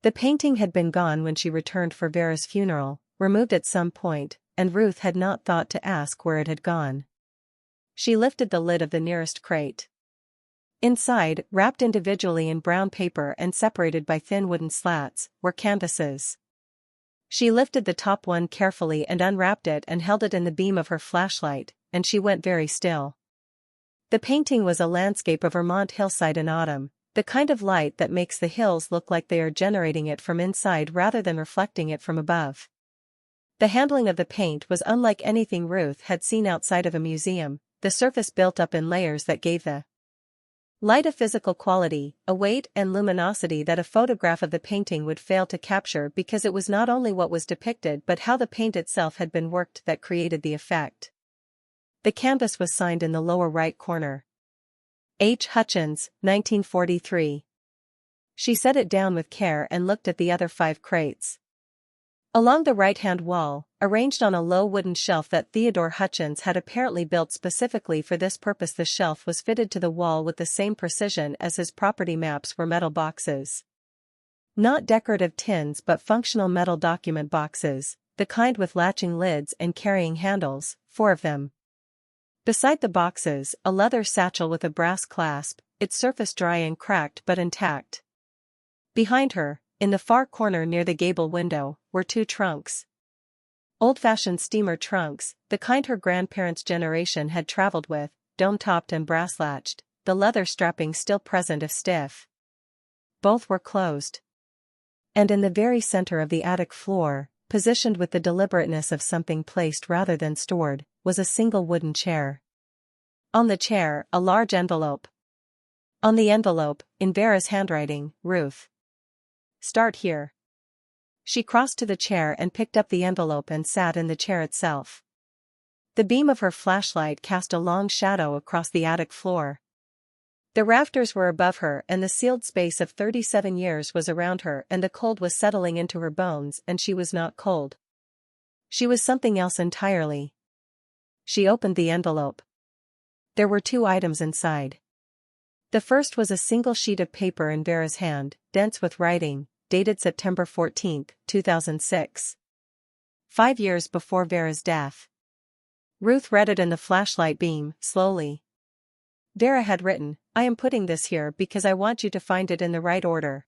The painting had been gone when she returned for Vera's funeral, removed at some point, and Ruth had not thought to ask where it had gone. She lifted the lid of the nearest crate. Inside, wrapped individually in brown paper and separated by thin wooden slats, were canvases. She lifted the top one carefully and unwrapped it and held it in the beam of her flashlight, and she went very still. The painting was a landscape of Vermont hillside in autumn, the kind of light that makes the hills look like they are generating it from inside rather than reflecting it from above. The handling of the paint was unlike anything Ruth had seen outside of a museum, the surface built up in layers that gave the light a physical quality, a weight and luminosity that a photograph of the painting would fail to capture because it was not only what was depicted but how the paint itself had been worked that created the effect. The canvas was signed in the lower right corner. H. Hutchins, 1943. She set it down with care and looked at the other 5 crates. Along the right-hand wall, arranged on a low wooden shelf that Theodore Hutchins had apparently built specifically for this purpose, the shelf was fitted to the wall with the same precision as his property maps, were metal boxes. Not decorative tins but functional metal document boxes, the kind with latching lids and carrying handles, 4 of them. Beside the boxes, a leather satchel with a brass clasp, its surface dry and cracked but intact. Behind her, in the far corner near the gable window, were 2 trunks. Old-fashioned steamer trunks, the kind her grandparents' generation had traveled with, dome-topped and brass-latched, the leather strapping still present if stiff. Both were closed. And in the very center of the attic floor, positioned with the deliberateness of something placed rather than stored, was a single wooden chair. On the chair, a large envelope. On the envelope, in Vera's handwriting, Ruth. Start here. She crossed to the chair and picked up the envelope and sat in the chair itself. The beam of her flashlight cast a long shadow across the attic floor. The rafters were above her and the sealed space of 37 years was around her, and the cold was settling into her bones, and she was not cold. She was something else entirely. She opened the envelope. There were 2 items inside. The first was a single sheet of paper in Vera's hand, dense with writing, dated September 14, 2006. 5 years before Vera's death. Ruth read it in the flashlight beam, slowly. Vera had written, "I am putting this here because I want you to find it in the right order.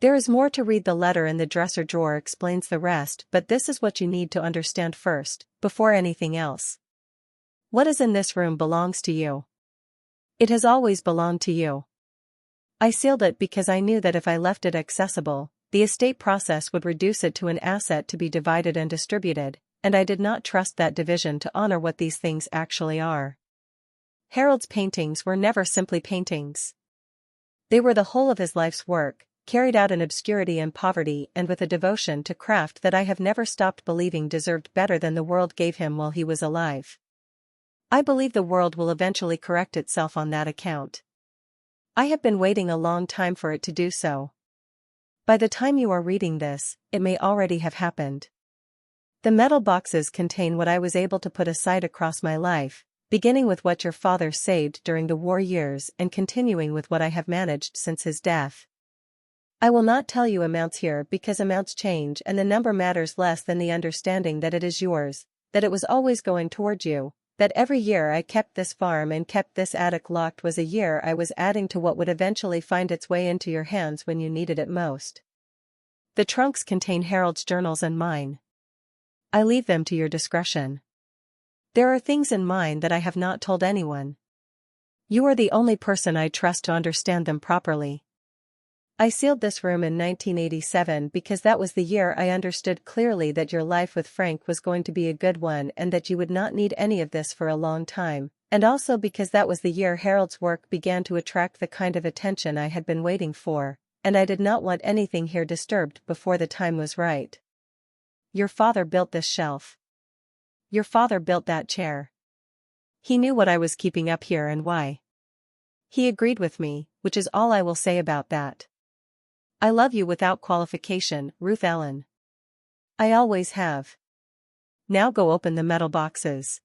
There is more to read. The letter in the dresser drawer explains the rest, but this is what you need to understand first, before anything else. What is in this room belongs to you. It has always belonged to you. I sealed it because I knew that if I left it accessible, the estate process would reduce it to an asset to be divided and distributed, and I did not trust that division to honor what these things actually are." Harold's paintings were never simply paintings. They were the whole of his life's work, carried out in obscurity and poverty and with a devotion to craft that I have never stopped believing deserved better than the world gave him while he was alive. I believe the world will eventually correct itself on that account. I have been waiting a long time for it to do so. By the time you are reading this, it may already have happened. The metal boxes contain what I was able to put aside across my life, beginning with what your father saved during the war years and continuing with what I have managed since his death. I will not tell you amounts here because amounts change and the number matters less than the understanding that it is yours, that it was always going toward you, that every year I kept this farm and kept this attic locked was a year I was adding to what would eventually find its way into your hands when you needed it most. The trunks contain Harold's journals and mine. I leave them to your discretion. There are things in mine that I have not told anyone. You are the only person I trust to understand them properly. I sealed this room in 1987 because that was the year I understood clearly that your life with Frank was going to be a good one and that you would not need any of this for a long time, and also because that was the year Harold's work began to attract the kind of attention I had been waiting for, and I did not want anything here disturbed before the time was right. Your father built this shelf. Your father built that chair. He knew what I was keeping up here and why. He agreed with me, which is all I will say about that. I love you without qualification, Ruth Ellen. I always have. Now go open the metal boxes.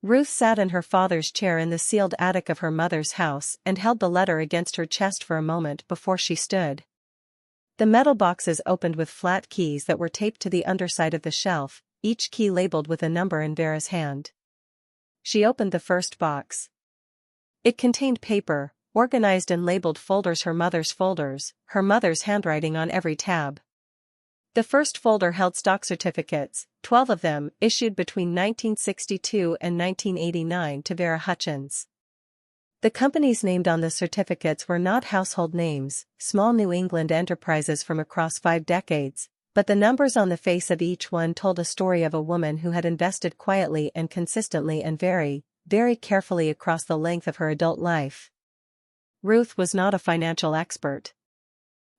Ruth sat in her father's chair in the sealed attic of her mother's house and held the letter against her chest for a moment before she stood. The metal boxes opened with flat keys that were taped to the underside of the shelf, each key labeled with a number in Vera's hand. She opened the first box. It contained paper, organized in labeled folders, her mother's handwriting on every tab. The first folder held stock certificates, 12 of them, issued between 1962 and 1989 to Vera Hutchins. The companies named on the certificates were not household names, small New England enterprises from across 5 decades, but the numbers on the face of each one told a story of a woman who had invested quietly and consistently and very, very carefully across the length of her adult life. Ruth was not a financial expert.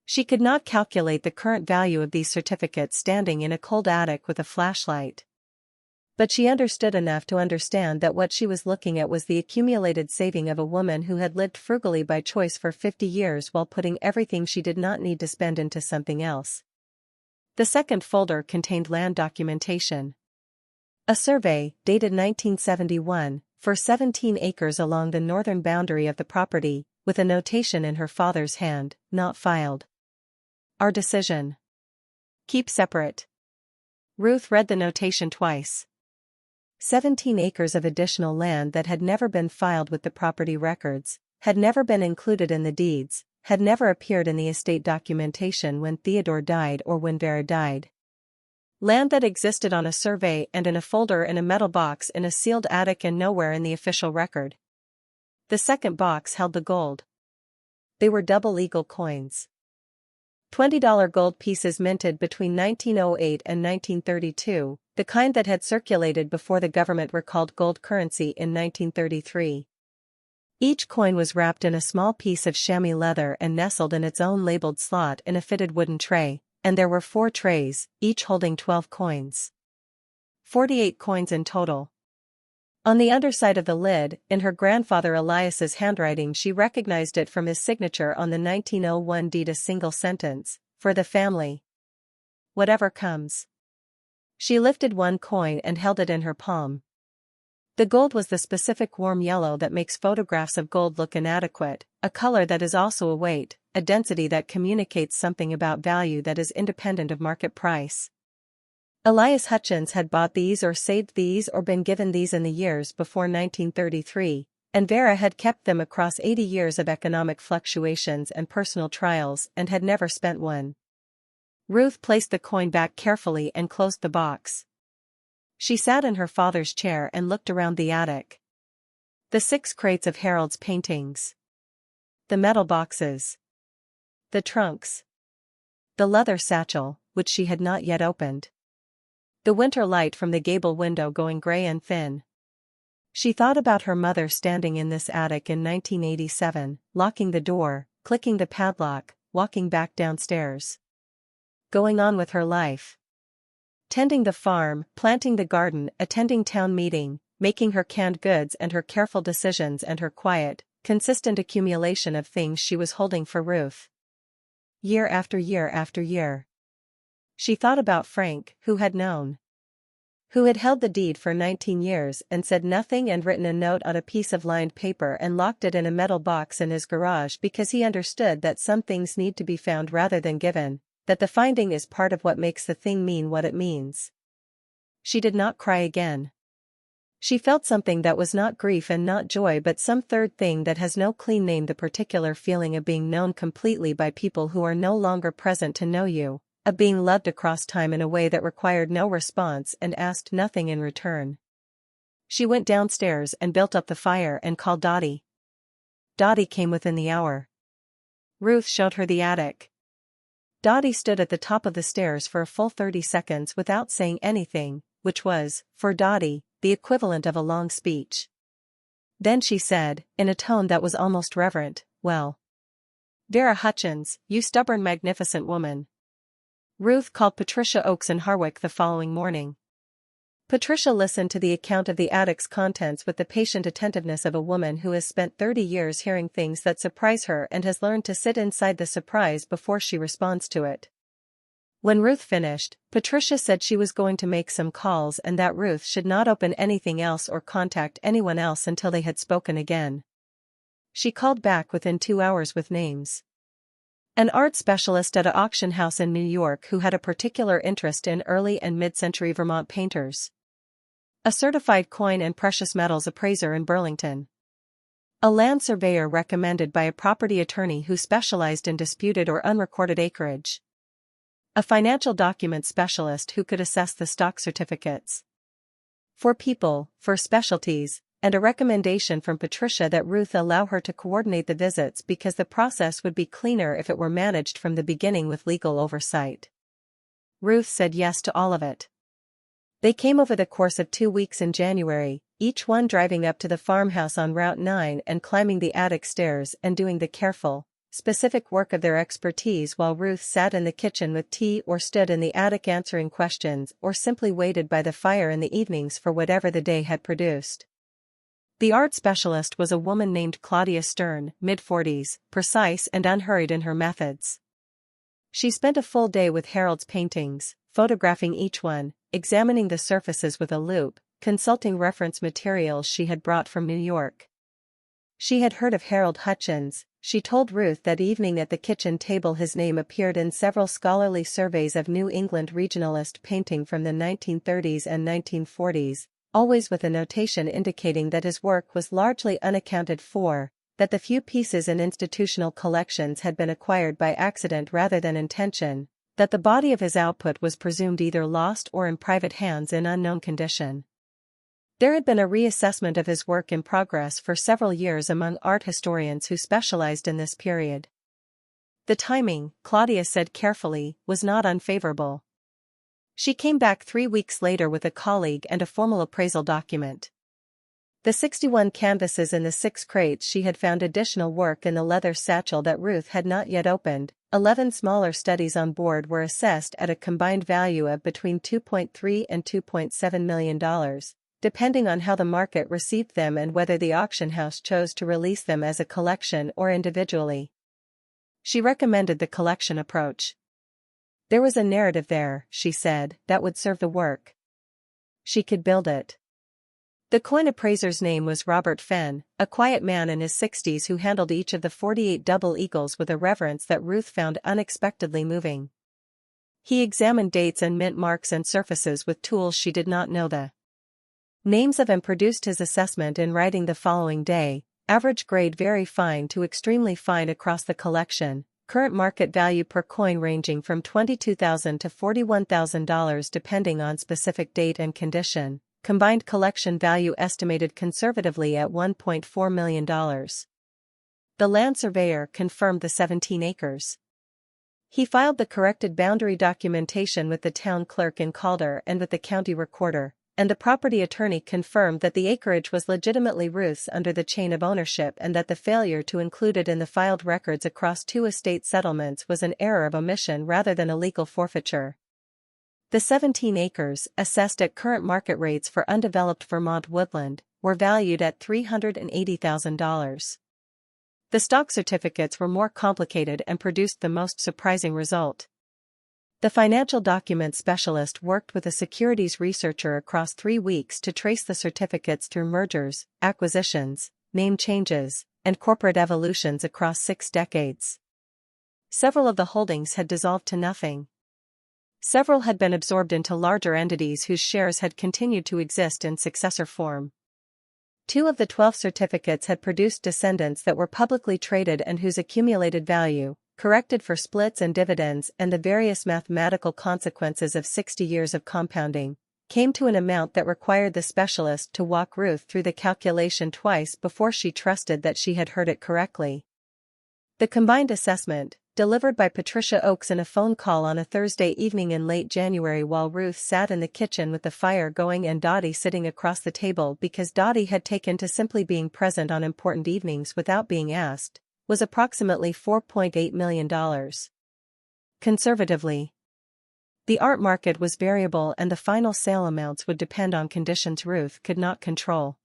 She could not calculate the current value of these certificates standing in a cold attic with a flashlight. But she understood enough to understand that what she was looking at was the accumulated saving of a woman who had lived frugally by choice for 50 years while putting everything she did not need to spend into something else. The second folder contained land documentation. A survey, dated 1971, for 17 acres along the northern boundary of the property, with a notation in her father's hand, not filed. Our decision. Keep separate. Ruth read the notation twice. 17 acres of additional land that had never been filed with the property records, had never been included in the deeds, had never appeared in the estate documentation when Theodore died or when Vera died. Land that existed on a survey and in a folder in a metal box in a sealed attic and nowhere in the official record. The second box held the gold. They were double legal coins. $20 gold pieces minted between 1908 and 1932, the kind that had circulated before the government recalled gold currency in 1933. Each coin was wrapped in a small piece of chamois leather and nestled in its own labeled slot in a fitted wooden tray, and there were 4 trays, each holding 12 coins. 48 coins in total. On the underside of the lid, in her grandfather Elias's handwriting, she recognized it from his signature on the 1901 deed, a single sentence, "For the family. Whatever comes." She lifted one coin and held it in her palm. The gold was the specific warm yellow that makes photographs of gold look inadequate, a color that is also a weight, a density that communicates something about value that is independent of market price. Elias Hutchins had bought these or saved these or been given these in the years before 1933, and Vera had kept them across 80 years of economic fluctuations and personal trials and had never spent one. Ruth placed the coin back carefully and closed the box. She sat in her father's chair and looked around the attic. The 6 crates of Harold's paintings. The metal boxes. The trunks. The leather satchel, which she had not yet opened. The winter light from the gable window going gray and thin. She thought about her mother standing in this attic in 1987, locking the door, clicking the padlock, walking back downstairs. Going on with her life. Tending the farm, planting the garden, attending town meeting, making her canned goods and her careful decisions and her quiet, consistent accumulation of things she was holding for Ruth. Year after year after year. She thought about Frank, who had known. Who had held the deed for 19 years and said nothing and written a note on a piece of lined paper and locked it in a metal box in his garage because he understood that some things need to be found rather than given, that the finding is part of what makes the thing mean what it means. She did not cry again. She felt something that was not grief and not joy but some third thing that has no clean name, the particular feeling of being known completely by people who are no longer present to know you, of being loved across time in a way that required no response and asked nothing in return. She went downstairs and built up the fire and called Dottie. Dottie came within the hour. Ruth showed her the attic. Dottie stood at the top of the stairs for a full 30 seconds without saying anything, which was, for Dottie, the equivalent of a long speech. Then she said, in a tone that was almost reverent, "Well, Vera Hutchins, you stubborn magnificent woman." Ruth called Patricia Oakes in Harwick the following morning. Patricia listened to the account of the attic's contents with the patient attentiveness of a woman who has spent 30 years hearing things that surprise her and has learned to sit inside the surprise before she responds to it. When Ruth finished, Patricia said she was going to make some calls and that Ruth should not open anything else or contact anyone else until they had spoken again. She called back within 2 hours with names. An art specialist at an auction house in New York who had a particular interest in early and mid-century Vermont painters. a certified coin and precious metals appraiser in Burlington, a land surveyor recommended by a property attorney who specialized in disputed or unrecorded acreage, a financial document specialist who could assess the stock certificates. 4 people, 4 specialties, and a recommendation from Patricia that Ruth allow her to coordinate the visits because the process would be cleaner if it were managed from the beginning with legal oversight. Ruth said yes to all of it. They came over the course of 2 weeks in January, each one driving up to the farmhouse on Route 9 and climbing the attic stairs and doing the careful, specific work of their expertise while Ruth sat in the kitchen with tea or stood in the attic answering questions or simply waited by the fire in the evenings for whatever the day had produced. The art specialist was a woman named Claudia Stern, mid-40s, precise and unhurried in her methods. She spent a full day with Harold's paintings, photographing each one, examining the surfaces with a loupe, consulting reference materials she had brought from New York. She had heard of Harold Hutchins. She told Ruth that evening at the kitchen table his name appeared in several scholarly surveys of New England regionalist painting from the 1930s and 1940s, always with a notation indicating that his work was largely unaccounted for, that the few pieces in institutional collections had been acquired by accident rather than intention, that the body of his output was presumed either lost or in private hands in unknown condition. There had been a reassessment of his work in progress for several years among art historians who specialized in this period. The timing, Claudia said carefully, was not unfavorable. She came back 3 weeks later with a colleague and a formal appraisal document. The 61 canvases in the 6 crates she had found additional work in the leather satchel that Ruth had not yet opened. 11 smaller studies on board were assessed at a combined value of between $2.3 and $2.7 million, depending on how the market received them and whether the auction house chose to release them as a collection or individually. She recommended the collection approach. There was a narrative there, she said, that would serve the work. She could build it. The coin appraiser's name was Robert Fenn, a quiet man in his 60s who handled each of the 48 double eagles with a reverence that Ruth found unexpectedly moving. He examined dates and mint marks and surfaces with tools she did not know the names of and produced his assessment in writing the following day: average grade very fine to extremely fine across the collection, current market value per coin ranging from $22,000 to $41,000 depending on specific date and condition. Combined collection value estimated conservatively at $1.4 million. The land surveyor confirmed the 17 acres. He filed the corrected boundary documentation with the town clerk in Calder and with the county recorder, and the property attorney confirmed that the acreage was legitimately Ruth's under the chain of ownership and that the failure to include it in the filed records across 2 estate settlements was an error of omission rather than a legal forfeiture. The 17 acres, assessed at current market rates for undeveloped Vermont woodland, were valued at $380,000. The stock certificates were more complicated and produced the most surprising result. The financial document specialist worked with a securities researcher across 3 weeks to trace the certificates through mergers, acquisitions, name changes, and corporate evolutions across 6 decades. Several of the holdings had dissolved to nothing. Several had been absorbed into larger entities whose shares had continued to exist in successor form. 2 of the 12 certificates had produced descendants that were publicly traded and whose accumulated value, corrected for splits and dividends and the various mathematical consequences of 60 years of compounding, came to an amount that required the specialist to walk Ruth through the calculation twice before she trusted that she had heard it correctly. The combined assessment, delivered by Patricia Oakes in a phone call on a Thursday evening in late January while Ruth sat in the kitchen with the fire going and Dottie sitting across the table because Dottie had taken to simply being present on important evenings without being asked, was approximately $4.8 million. Conservatively, the art market was variable and the final sale amounts would depend on conditions Ruth could not control.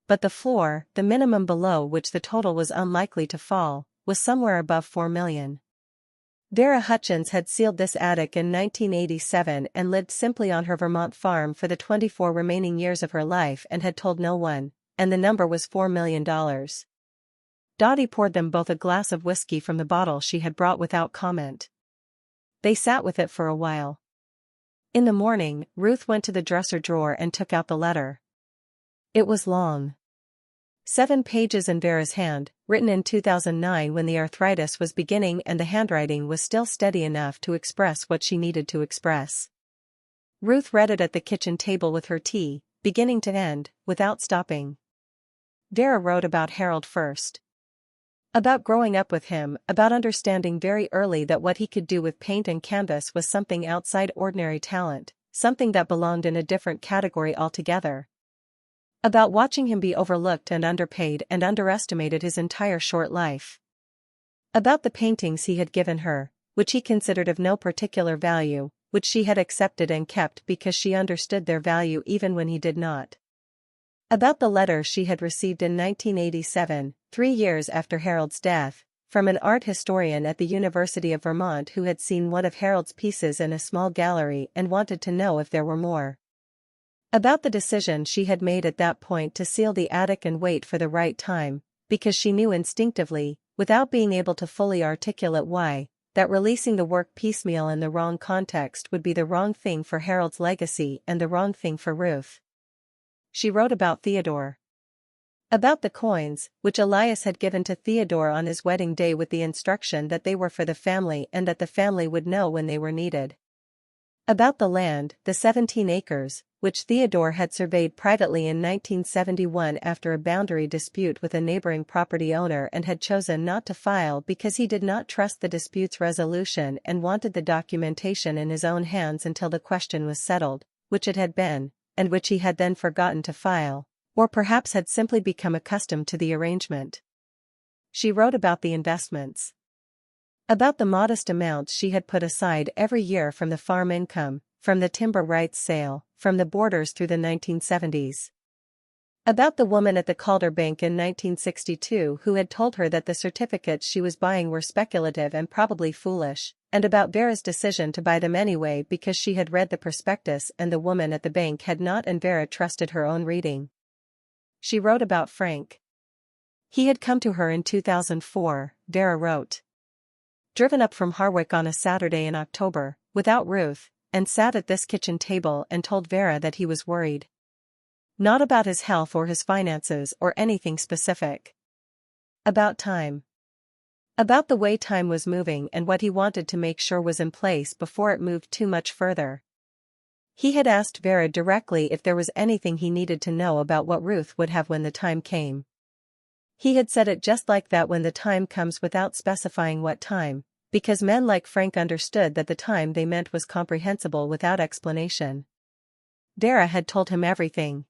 But the floor, the minimum below which the total was unlikely to fall, was somewhere above $4 million. Vera Hutchins had sealed this attic in 1987 and lived simply on her Vermont farm for the 24 remaining years of her life and had told no one, and the number was $4 million. Dottie poured them both a glass of whiskey from the bottle she had brought without comment. They sat with it for a while. In the morning, Ruth went to the dresser drawer and took out the letter. It was long. 7 pages in Vera's hand, written in 2009 when the arthritis was beginning and the handwriting was still steady enough to express what she needed to express. Ruth read it at the kitchen table with her tea, beginning to end, without stopping. Vera wrote about Harold first. About growing up with him, about understanding very early that what he could do with paint and canvas was something outside ordinary talent, something that belonged in a different category altogether. About watching him be overlooked and underpaid and underestimated his entire short life. About the paintings he had given her, which he considered of no particular value, which she had accepted and kept because she understood their value even when he did not. About the letter she had received in 1987, 3 years after Harold's death, from an art historian at the University of Vermont who had seen one of Harold's pieces in a small gallery and wanted to know if there were more. About the decision she had made at that point to seal the attic and wait for the right time, because she knew instinctively, without being able to fully articulate why, that releasing the work piecemeal in the wrong context would be the wrong thing for Harold's legacy and the wrong thing for Ruth. She wrote about Theodore. About the coins, which Elias had given to Theodore on his wedding day with the instruction that they were for the family and that the family would know when they were needed. About the land, the 17 acres, which Theodore had surveyed privately in 1971 after a boundary dispute with a neighboring property owner and had chosen not to file because he did not trust the dispute's resolution and wanted the documentation in his own hands until the question was settled, which it had been, and which he had then forgotten to file, or perhaps had simply become accustomed to the arrangement. She wrote about the investments. About the modest amounts she had put aside every year from the farm income, from the timber rights sale, from the boarders through the 1970s. About the woman at the Calder Bank in 1962 who had told her that the certificates she was buying were speculative and probably foolish, and about Vera's decision to buy them anyway because she had read the prospectus and the woman at the bank had not and Vera trusted her own reading. She wrote about Frank. He had come to her in 2004, Vera wrote. Driven up from Harwick on a Saturday in October, without Ruth, and sat at this kitchen table and told Vera that he was worried. Not about his health or his finances or anything specific. About time. About the way time was moving and what he wanted to make sure was in place before it moved too much further. He had asked Vera directly if there was anything he needed to know about what Ruth would have when the time came. He had said it just like that, when the time comes, without specifying what time, because men like Frank understood that the time they meant was comprehensible without explanation. Vera had told him everything.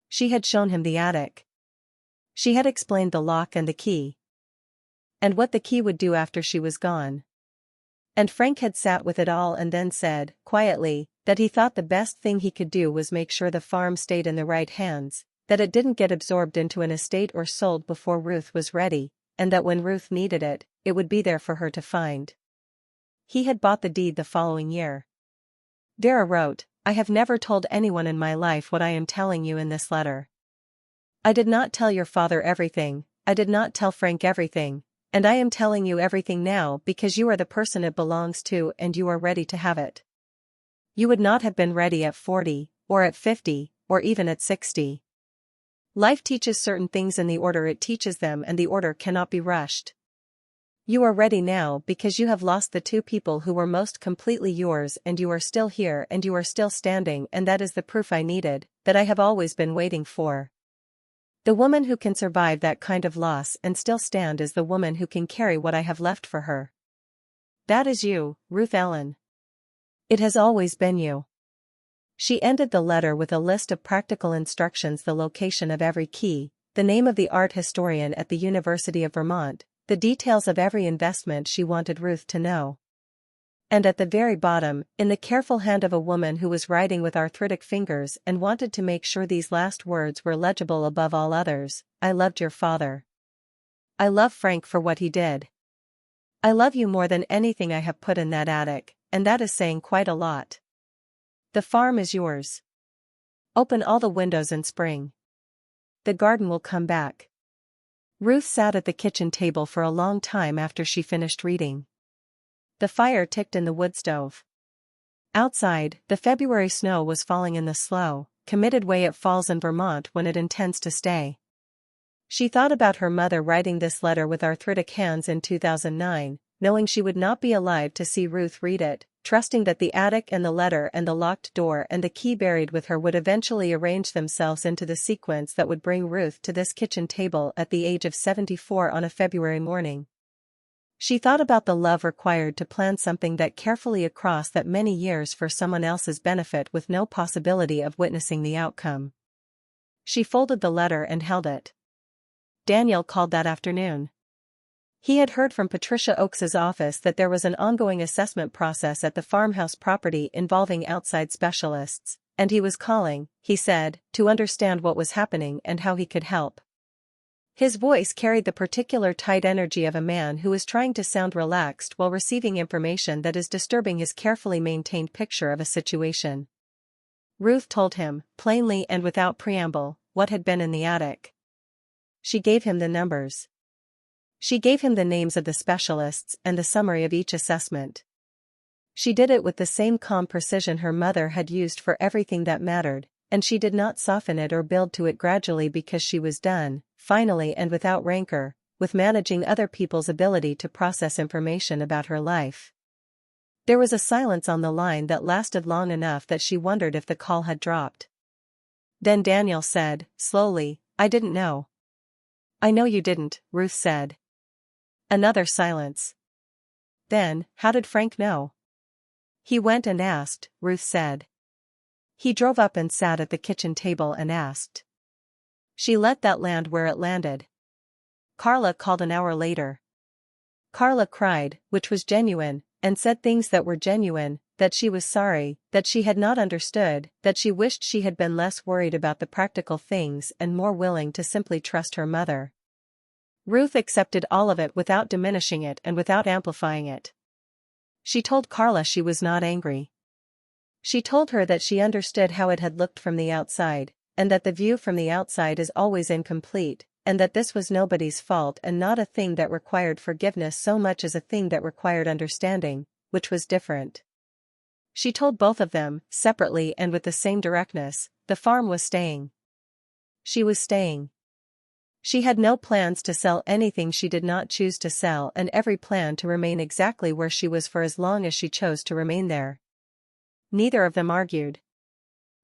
She had shown him the attic. She had explained the lock and the key. And what the key would do after she was gone. And Frank had sat with it all and then said, quietly, that he thought the best thing he could do was make sure the farm stayed in the right hands, that it didn't get absorbed into an estate or sold before Ruth was ready, and that when Ruth needed it, it would be there for her to find. He had bought the deed the following year. Vera wrote, I have never told anyone in my life what I am telling you in this letter. I did not tell your father everything, I did not tell Frank everything, and I am telling you everything now because you are the person it belongs to and you are ready to have it. You would not have been ready at 40, or at 50, or even at 60. Life teaches certain things in the order it teaches them, and the order cannot be rushed. You are ready now because you have lost the 2 people who were most completely yours, and you are still here and you are still standing, and that is the proof I needed, that I have always been waiting for. The woman who can survive that kind of loss and still stand is the woman who can carry what I have left for her. That is you, Ruth Ellen. It has always been you. She ended the letter with a list of practical instructions: the location of every key, the name of the art historian at the University of Vermont, the details of every investment she wanted Ruth to know. And at the very bottom, in the careful hand of a woman who was writing with arthritic fingers and wanted to make sure these last words were legible above all others, I loved your father. I love Frank for what he did. I love you more than anything I have put in that attic, and that is saying quite a lot. The farm is yours. Open all the windows in spring. The garden will come back. Ruth sat at the kitchen table for a long time after she finished reading. The fire ticked in the wood stove. Outside, the February snow was falling in the slow, committed way it falls in Vermont when it intends to stay. She thought about her mother writing this letter with arthritic hands in 2009, knowing she would not be alive to see Ruth read it, trusting that the attic and the letter and the locked door and the key buried with her would eventually arrange themselves into the sequence that would bring Ruth to this kitchen table at the age of 74 on a February morning. She thought about the love required to plan something that carefully across that many years for someone else's benefit with no possibility of witnessing the outcome. She folded the letter and held it. Daniel called that afternoon. He had heard from Patricia Oakes's office that there was an ongoing assessment process at the farmhouse property involving outside specialists, and he was calling, he said, to understand what was happening and how he could help. His voice carried the particular tight energy of a man who is trying to sound relaxed while receiving information that is disturbing his carefully maintained picture of a situation. Ruth told him, plainly and without preamble, what had been in the attic. She gave him the numbers. She gave him the names of the specialists and the summary of each assessment. She did it with the same calm precision her mother had used for everything that mattered, and she did not soften it or build to it gradually because she was done, finally and without rancor, with managing other people's ability to process information about her life. There was a silence on the line that lasted long enough that she wondered if the call had dropped. Then Daniel said, slowly, "I didn't know." "I know you didn't," Ruth said. Another silence. Then, "How did Frank know?" "He went and asked," Ruth said. "He drove up and sat at the kitchen table and asked." She let that land where it landed. Carla called an hour later. Carla cried, which was genuine, and said things that were genuine, that she was sorry, that she had not understood, that she wished she had been less worried about the practical things and more willing to simply trust her mother. Ruth accepted all of it without diminishing it and without amplifying it. She told Carla she was not angry. She told her that she understood how it had looked from the outside, and that the view from the outside is always incomplete, and that this was nobody's fault and not a thing that required forgiveness so much as a thing that required understanding, which was different. She told both of them, separately and with the same directness, the farm was staying. She was staying. She had no plans to sell anything she did not choose to sell and every plan to remain exactly where she was for as long as she chose to remain there. Neither of them argued.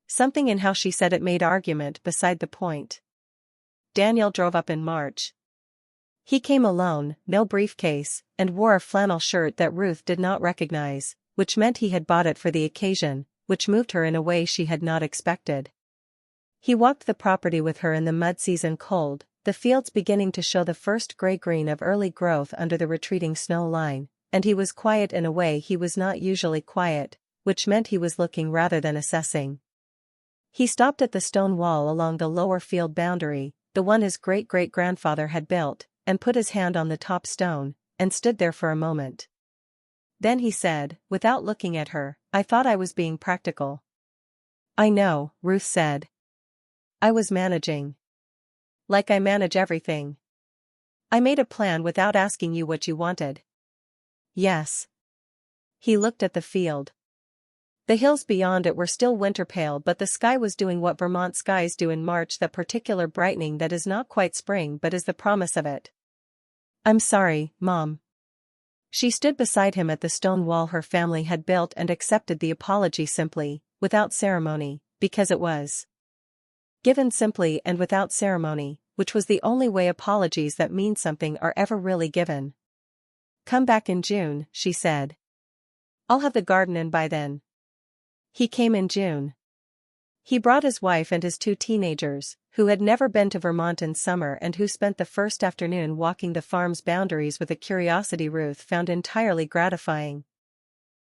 Something in how she said it made argument beside the point. Daniel drove up in March. He came alone, no briefcase, and wore a flannel shirt that Ruth did not recognize, which meant he had bought it for the occasion, which moved her in a way she had not expected. He walked the property with her in the mud-season cold, the fields beginning to show the first gray-green of early growth under the retreating snow line, and he was quiet in a way he was not usually quiet, which meant he was looking rather than assessing. He stopped at the stone wall along the lower field boundary, the one his great-great-grandfather had built, and put his hand on the top stone, and stood there for a moment. Then he said, without looking at her, "I thought I was being practical." "I know," Ruth said. "I was managing. Like I manage everything. I made a plan without asking you what you wanted." "Yes." He looked at the field. The hills beyond it were still winter pale, but the sky was doing what Vermont skies do in March, that particular brightening that is not quite spring but is the promise of it. "I'm sorry, Mom." She stood beside him at the stone wall her family had built and accepted the apology simply, without ceremony, because it was given simply and without ceremony, which was the only way apologies that mean something are ever really given. "Come back in June," she said. "I'll have the garden in by then." He came in June. He brought his wife and his 2 teenagers, who had never been to Vermont in summer and who spent the first afternoon walking the farm's boundaries with a curiosity Ruth found entirely gratifying.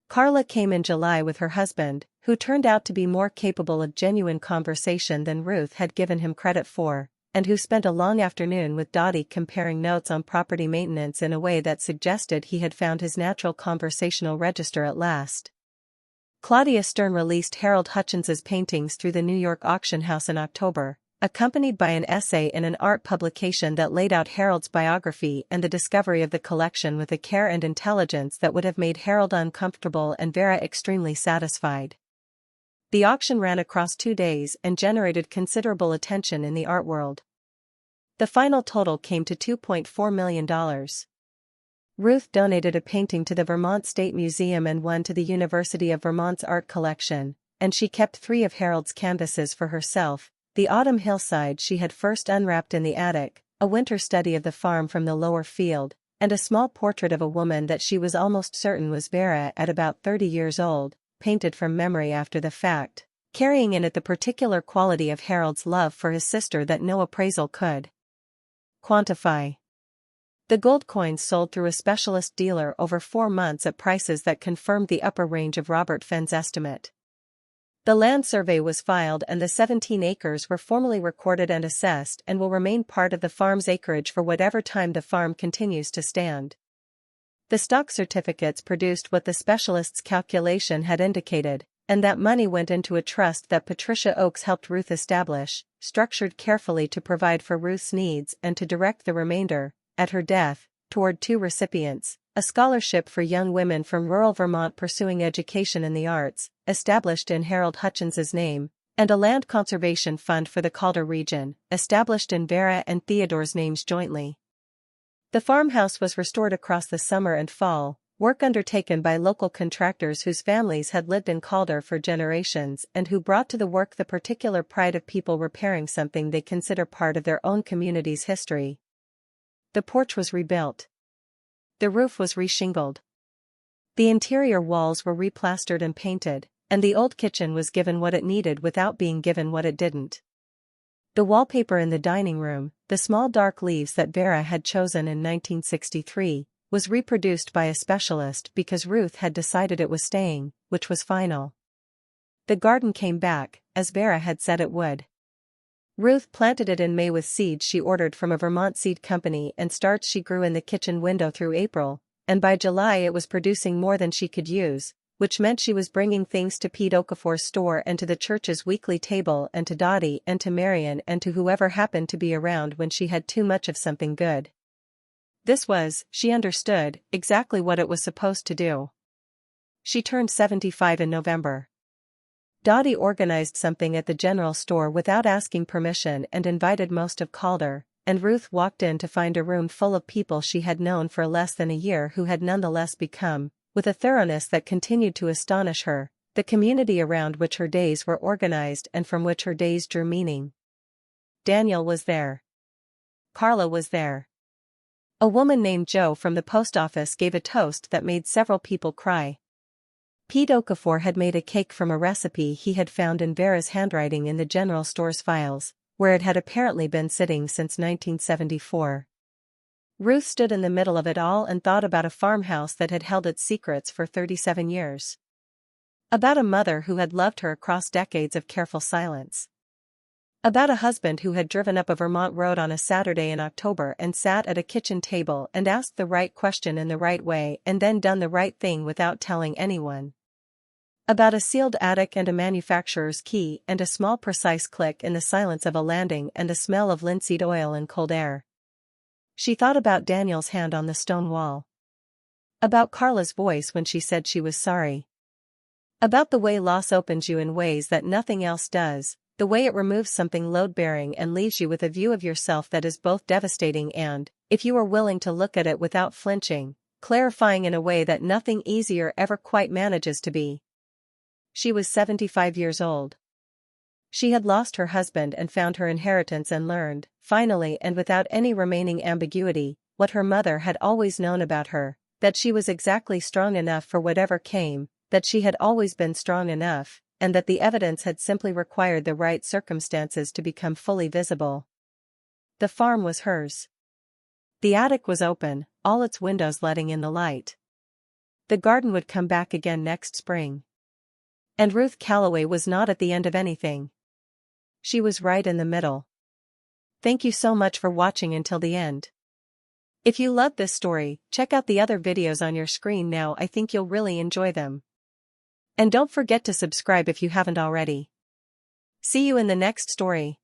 Carla came in July with her husband, who turned out to be more capable of genuine conversation than Ruth had given him credit for, and who spent a long afternoon with Dottie comparing notes on property maintenance in a way that suggested he had found his natural conversational register at last. Claudia Stern released Harold Hutchins's paintings through the New York auction house in October, accompanied by an essay in an art publication that laid out Harold's biography and the discovery of the collection with a care and intelligence that would have made Harold uncomfortable and Vera extremely satisfied. The auction ran across 2 days and generated considerable attention in the art world. The final total came to $2.4 million. Ruth donated a painting to the Vermont State Museum and one to the University of Vermont's art collection, and she kept 3 of Harold's canvases for herself: the autumn hillside she had first unwrapped in the attic, a winter study of the farm from the lower field, and a small portrait of a woman that she was almost certain was Vera at about 30 years old, painted from memory after the fact, carrying in it the particular quality of Harold's love for his sister that no appraisal could quantify. The gold coins sold through a specialist dealer over 4 months at prices that confirmed the upper range of Robert Fenn's estimate. The land survey was filed and the 17 acres were formally recorded and assessed and will remain part of the farm's acreage for whatever time the farm continues to stand. The stock certificates produced what the specialist's calculation had indicated, and that money went into a trust that Patricia Oakes helped Ruth establish, structured carefully to provide for Ruth's needs and to direct the remainder, at her death, toward 2 recipients: a scholarship for young women from rural Vermont pursuing education in the arts, established in Harold Hutchins's name, and a land conservation fund for the Calder region, established in Vera and Theodore's names jointly. The farmhouse was restored across the summer and fall, work undertaken by local contractors whose families had lived in Calder for generations and who brought to the work the particular pride of people repairing something they consider part of their own community's history. The porch was rebuilt. The roof was reshingled. The interior walls were replastered and painted, and the old kitchen was given what it needed without being given what it didn't. The wallpaper in the dining room, the small dark leaves that Vera had chosen in 1963, was reproduced by a specialist because Ruth had decided it was staying, which was final. The garden came back, as Vera had said it would. Ruth planted it in May with seeds she ordered from a Vermont seed company and starts she grew in the kitchen window through April, and by July it was producing more than she could use, which meant she was bringing things to Pete Okafor's store and to the church's weekly table and to Dottie and to Marion and to whoever happened to be around when she had too much of something good. This was, she understood, exactly what it was supposed to do. She turned 75 in November. Dottie organized something at the general store without asking permission and invited most of Calder, and Ruth walked in to find a room full of people she had known for less than a year who had nonetheless become, with a thoroughness that continued to astonish her, the community around which her days were organized and from which her days drew meaning. Daniel was there. Carla was there. A woman named Jo from the post office gave a toast that made several people cry. Pete Okafor had made a cake from a recipe he had found in Vera's handwriting in the general store's files, where it had apparently been sitting since 1974. Ruth stood in the middle of it all and thought about a farmhouse that had held its secrets for 37 years. About a mother who had loved her across decades of careful silence. About a husband who had driven up a Vermont road on a Saturday in October and sat at a kitchen table and asked the right question in the right way and then done the right thing without telling anyone. About a sealed attic and a manufacturer's key and a small precise click in the silence of a landing and a smell of linseed oil and cold air. She thought about Daniel's hand on the stone wall. About Carla's voice when she said she was sorry. About the way loss opens you in ways that nothing else does, the way it removes something load-bearing and leaves you with a view of yourself that is both devastating and, if you are willing to look at it without flinching, clarifying in a way that nothing easier ever quite manages to be. She was 75 years old. She had lost her husband and found her inheritance and learned, finally and without any remaining ambiguity, what her mother had always known about her, that she was exactly strong enough for whatever came, that she had always been strong enough, and that the evidence had simply required the right circumstances to become fully visible. The farm was hers. The attic was open, all its windows letting in the light. The garden would come back again next spring. And Ruth Calloway was not at the end of anything. She was right in the middle. Thank you so much for watching until the end. If you loved this story, check out the other videos on your screen now. I think you'll really enjoy them. And don't forget to subscribe if you haven't already. See you in the next story.